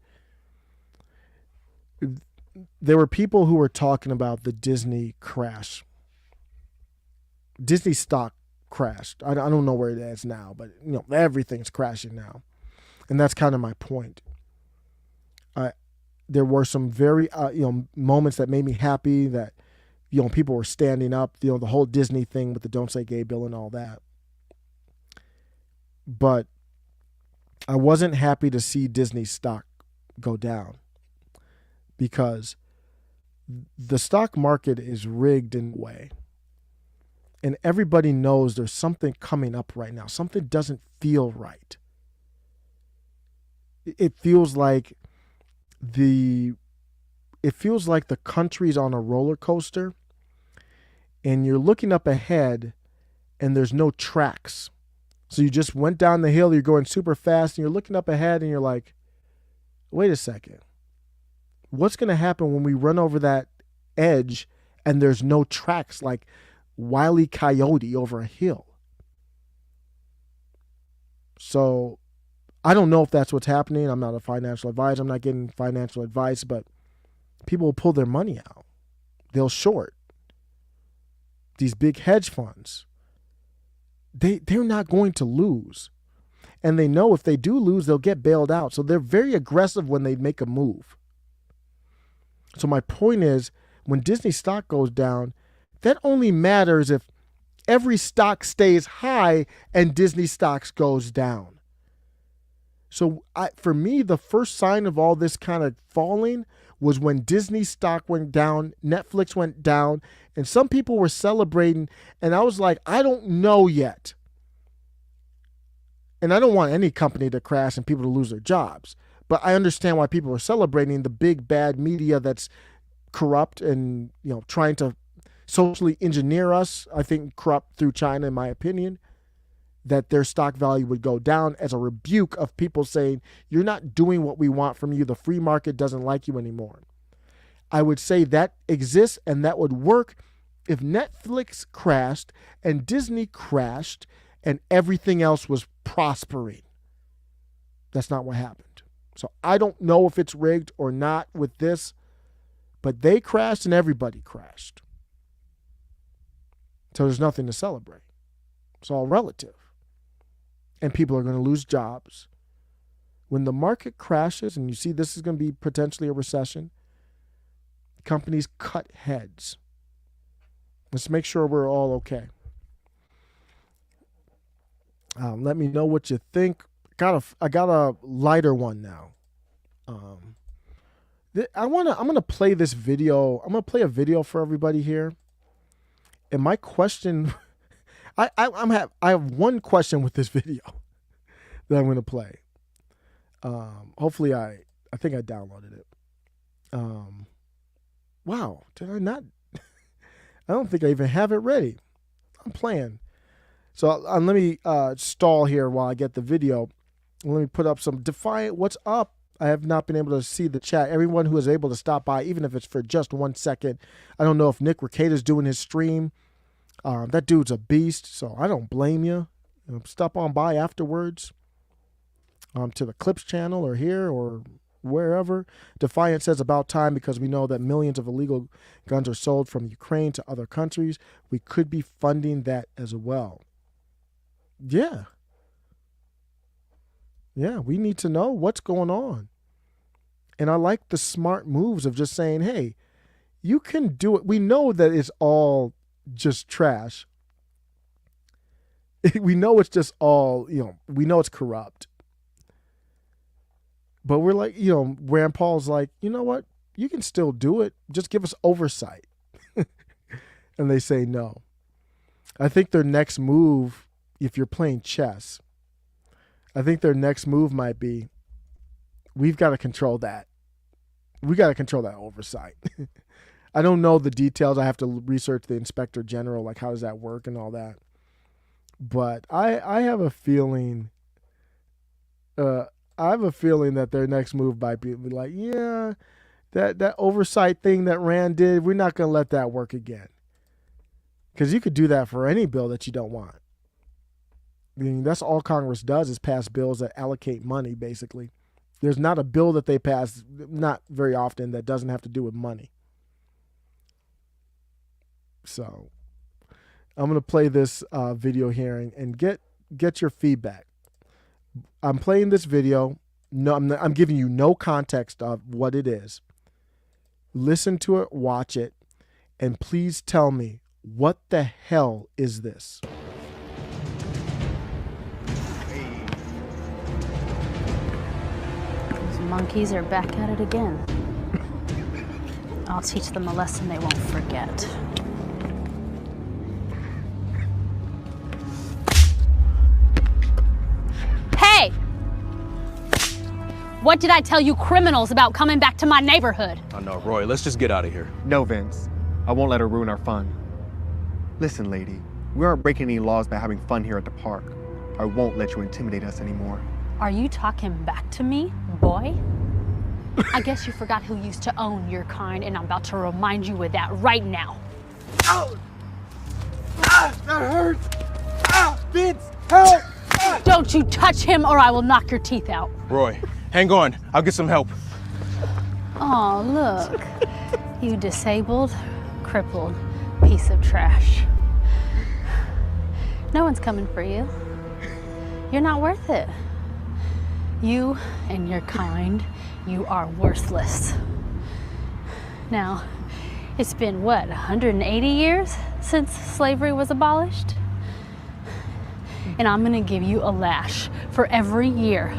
There were people who were talking about the Disney crash. Disney stock crashed. I don't know where it is now, but everything's crashing now. And that's kind of my point. There were some very moments that made me happy that people were standing up, the whole Disney thing with the Don't Say Gay bill and all that. But I wasn't happy to see Disney stock go down because the stock market is rigged in a way. And everybody knows there's something coming up right now. Something doesn't feel right. It feels like the country's on a roller coaster and you're looking up ahead and there's no tracks. So you just went down the hill, you're going super fast, and you're looking up ahead, and you're like, wait a second. What's going to happen when we run over that edge and there's no tracks like Wile E. Coyote over a hill? So I don't know if that's what's happening. I'm not a financial advisor. I'm not getting financial advice, but people will pull their money out. They'll short these big hedge funds. They're not going to lose. And they know if they do lose, they'll get bailed out. So they're very aggressive when they make a move. So my point is, when Disney stock goes down, that only matters if every stock stays high and Disney stocks goes down. So for me, the first sign of all this kind of falling was when Disney stock went down, Netflix went down, and some people were celebrating, and I was like, I don't know yet. And I don't want any company to crash and people to lose their jobs. But I understand why people are celebrating the big bad media that's corrupt and, trying to socially engineer us. I think corrupt through China, in my opinion, that their stock value would go down as a rebuke of people saying, you're not doing what we want from you. The free market doesn't like you anymore. I would say that exists and that would work if Netflix crashed and Disney crashed and everything else was prospering. That's not what happened. So I don't know if it's rigged or not with this, but they crashed and everybody crashed. So there's nothing to celebrate. It's all relative. And people are going to lose jobs. When the market crashes, and you see this is going to be potentially a recession, companies cut heads. Let's make sure we're all okay. Let me know what you think. I got a lighter one now. I'm gonna play this video. I'm gonna play a video for everybody here. And my question, I have one question with this video that I'm gonna play. Hopefully I think I downloaded it. Wow, did I not? I don't think I even have it ready. I'm playing. So let me stall here while I get the video. Let me put up some Defiant. What's up? I have not been able to see the chat. Everyone who is able to stop by, even if it's for just 1 second. I don't know if Nick Recada's doing his stream. That dude's a beast, so I don't blame you. Stop on by afterwards to the Clips channel or here or wherever. Defiant says about time because we know that millions of illegal guns are sold from Ukraine to other countries. We could be funding that as well. Yeah. Yeah, we need to know what's going on. And I like the smart moves of just saying, hey, you can do it. We know that it's all just trash. We know it's just all, we know it's corrupt. But we're like, Rand Paul's like, you know what? You can still do it. Just give us oversight. And they say no. I think their next move, if you're playing chess, I think their next move might be, we've got to control that. We got to control that oversight. I don't know the details. I have to research the inspector general, like how does that work and all that. But I have a feeling, that their next move might be like, yeah, that oversight thing that Rand did, we're not going to let that work again. Because you could do that for any bill that you don't want. I mean, that's all Congress does is pass bills that allocate money, basically. There's not a bill that they pass, not very often, that doesn't have to do with money. So I'm going to play this video here and get your feedback. I'm playing this video. No, I'm giving you no context of what it is. Listen to it, watch it, and please tell me, what the hell is this? Monkeys are back at it again. I'll teach them a lesson they won't forget. Hey! What did I tell you criminals about coming back to my neighborhood? Oh no, Roy, let's just get out of here. No, Vince. I won't let her ruin our fun. Listen, lady, we aren't breaking any laws by having fun here at the park. I won't let you intimidate us anymore. Are you talking back to me, boy? I guess you forgot who used to own your kind, and I'm about to remind you of that right now. Ow! Ah, that hurts! Ah, Vince, help! Ah! Don't you touch him or I will knock your teeth out. Roy, hang on. I'll get some help. Oh, look. You disabled, crippled piece of trash. No one's coming for you. You're not worth it. You and your kind, you are worthless. Now, It's been, what, 180 years since slavery was abolished? And I'm gonna give you a lash for every year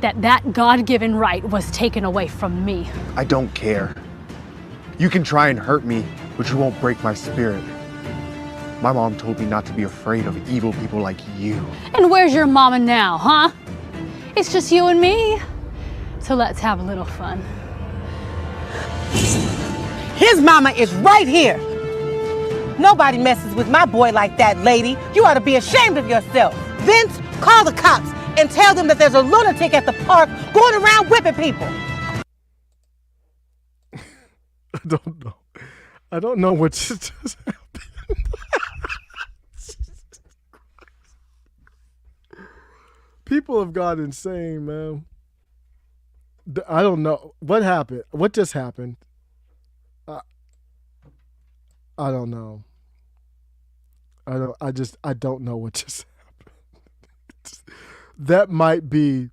that God-given right was taken away from me. I don't care. You can try and hurt me, but you won't break my spirit. My mom told me not to be afraid of evil people like you. And where's your mama now, huh? It's just you and me. So let's have a little fun. His mama is right here. Nobody messes with my boy like that, lady. You ought to be ashamed of yourself. Vince, call the cops and tell them that there's a lunatic at the park going around whipping people. I don't know. I don't know what just happened. People have gone insane, man. I don't know. What happened? What just happened? I don't know. I don't know what just happened. That might be,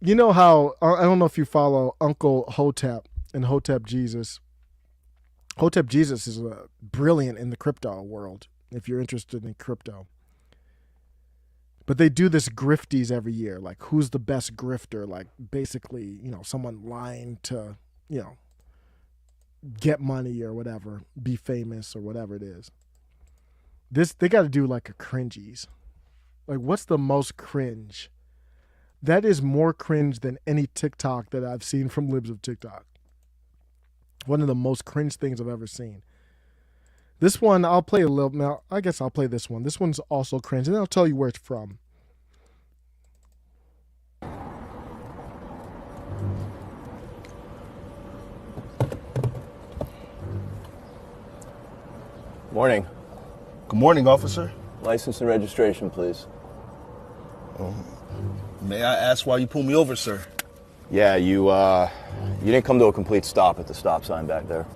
you know how, I don't know if you follow Uncle Hotep and Hotep Jesus. Hotep Jesus is brilliant in the crypto world, if you're interested in crypto. But they do this grifties every year, like who's the best grifter, like basically, someone lying to, get money or whatever, be famous or whatever it is. They got to do like a cringies. Like, what's the most cringe? That is more cringe than any TikTok that I've seen from Libs of TikTok. One of the most cringe things I've ever seen. This one, I'll play a little. Now, I guess I'll play this one. This one's also cringe, and I'll tell you where it's from. Morning. Good morning, officer. License and registration, please. May I ask why you pulled me over, sir? Yeah, you didn't come to a complete stop at the stop sign back there.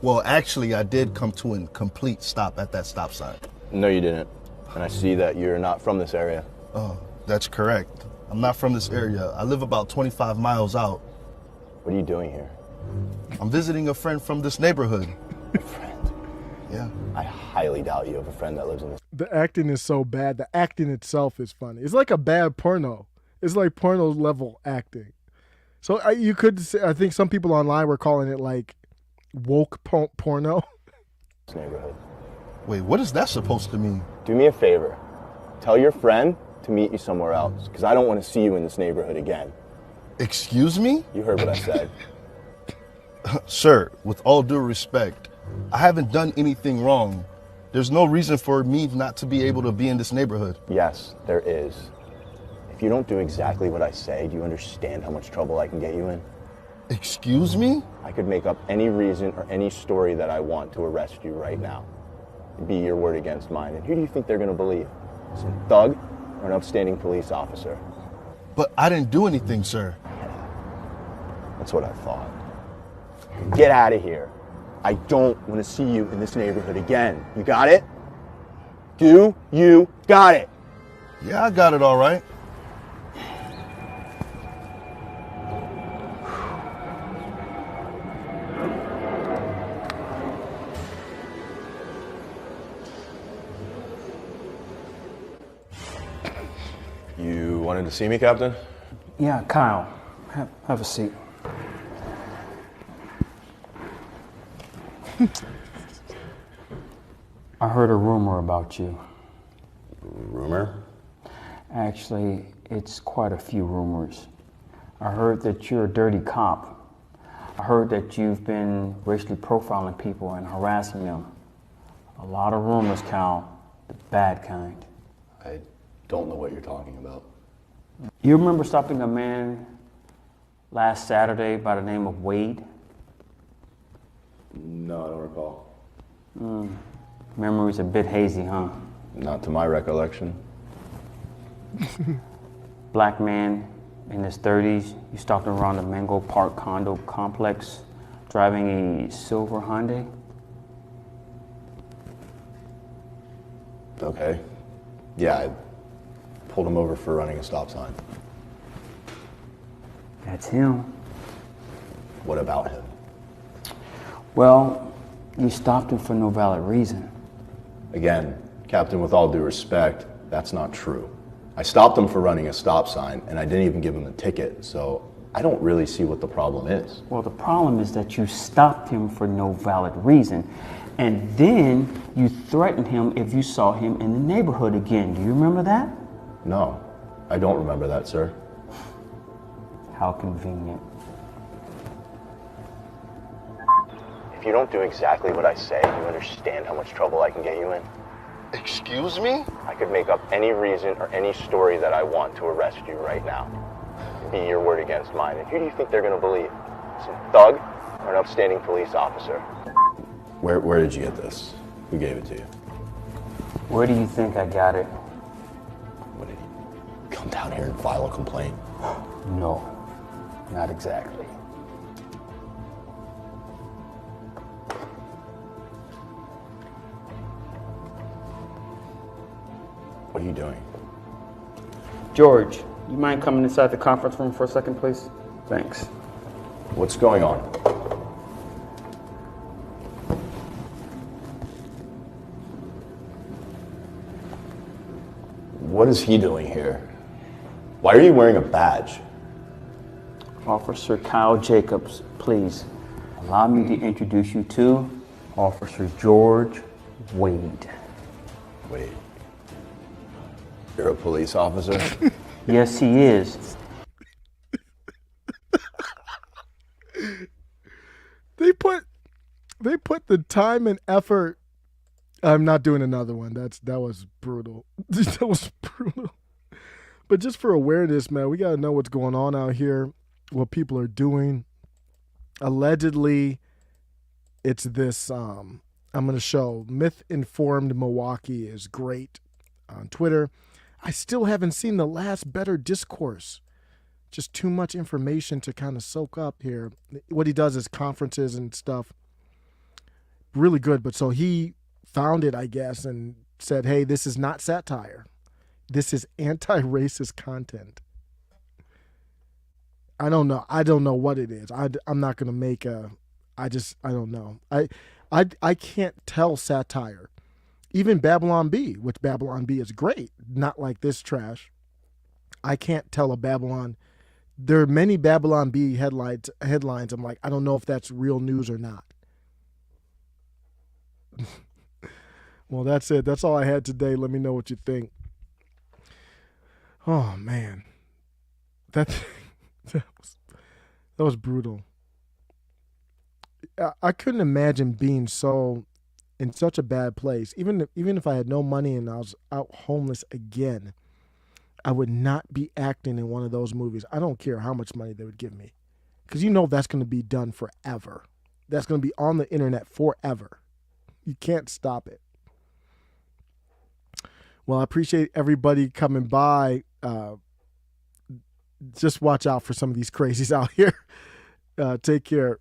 Well, actually, I did come to a complete stop at that stop sign. No, you didn't. And I see that you're not from this area. Oh, that's correct. I'm not from this area. I live about 25 miles out. What are you doing here? I'm visiting a friend from this neighborhood. A friend? Yeah. I highly doubt you have a friend that lives in this. The acting is so bad. The acting itself is funny. It's like a bad porno. It's like porno level acting. So you could say, I think some people online were calling it like woke porno. This neighborhood. Wait, what is that supposed to mean? Do me a favor. Tell your friend to meet you somewhere else, because I don't want to see you in this neighborhood again. Excuse me? You heard what I said. Sir, with all due respect, I haven't done anything wrong. There's no reason for me not to be able to be in this neighborhood. Yes, there is. If you don't do exactly what I say, do you understand how much trouble I can get you in? Excuse me? I could make up any reason or any story that I want to arrest you right now. It'd be your word against mine. And who do you think they're going to believe? Some thug or an upstanding police officer? But I didn't do anything, sir. That's what I thought. Get out of here. I don't want to see you in this neighborhood again. You got it? Do you got it? Yeah, I got it all right. You wanted to see me, Captain? Yeah, Kyle, have a seat. I heard a rumor about you. Rumor? Actually, it's quite a few rumors. I heard that you're a dirty cop. I heard that you've been racially profiling people and harassing them. A lot of rumors, Kyle, the bad kind. I don't know what you're talking about. You remember stopping a man last Saturday by the name of Wade? No, I don't recall. Memory's a bit hazy, huh? Not to my recollection. Black man in his 30s. You stalked him around the Mango Park condo complex, driving a silver Hyundai. Okay. Yeah, I pulled him over for running a stop sign. That's him. What about him? Well, you stopped him for no valid reason. Again, Captain, with all due respect, that's not true. I stopped him for running a stop sign, and I didn't even give him a ticket, so I don't really see what the problem is. Well, the problem is that you stopped him for no valid reason. And then you threatened him if you saw him in the neighborhood again. Do you remember that? No, I don't remember that, sir. How convenient. If you don't do exactly what I say, you understand how much trouble I can get you in? Excuse me? I could make up any reason or any story that I want to arrest you right now. Be your word against mine. And who do you think they're going to believe? Some thug or an upstanding police officer? Where did you get this? Who gave it to you? Where do you think I got it? What, did you come down here and file a complaint? No, not exactly. What are you doing? George, you mind coming inside the conference room for a second, please? Thanks. What's going on? What is he doing here? Why are you wearing a badge? Officer Kyle Jacobs, please allow me to introduce you to Officer George Wade. Wade. You're a police officer? Yes, he is. They put the time and effort. I'm not doing another one. That was brutal. That was brutal. But just for awareness, man, we gotta know what's going on out here, what people are doing. Allegedly, it's this. I'm gonna show Myth Informed Milwaukee is great on Twitter. I still haven't seen the last Better Discourse. Just too much information to kind of soak up here. What he does is conferences and stuff. Really good. But so he found it, I guess, and said, hey, this is not satire. This is anti-racist content. I don't know. I don't know what it is. I'm not going to make a, I don't know. I can't tell satire. Even Babylon Bee, which Babylon Bee is great, not like this trash. I can't tell a Babylon. There are many Babylon Bee headlines. I'm like, I don't know if that's real news or not. Well, that's it. That's all I had today. Let me know what you think. Oh man, that was brutal. I couldn't imagine being in such a bad place. Even if I had no money and I was out homeless again, I would not be acting in one of those movies. I don't care how much money they would give me, because that's going to be done forever. That's going to be on the internet forever. You can't stop it. Well, I appreciate everybody coming by. Just watch out for some of these crazies out here. Take care.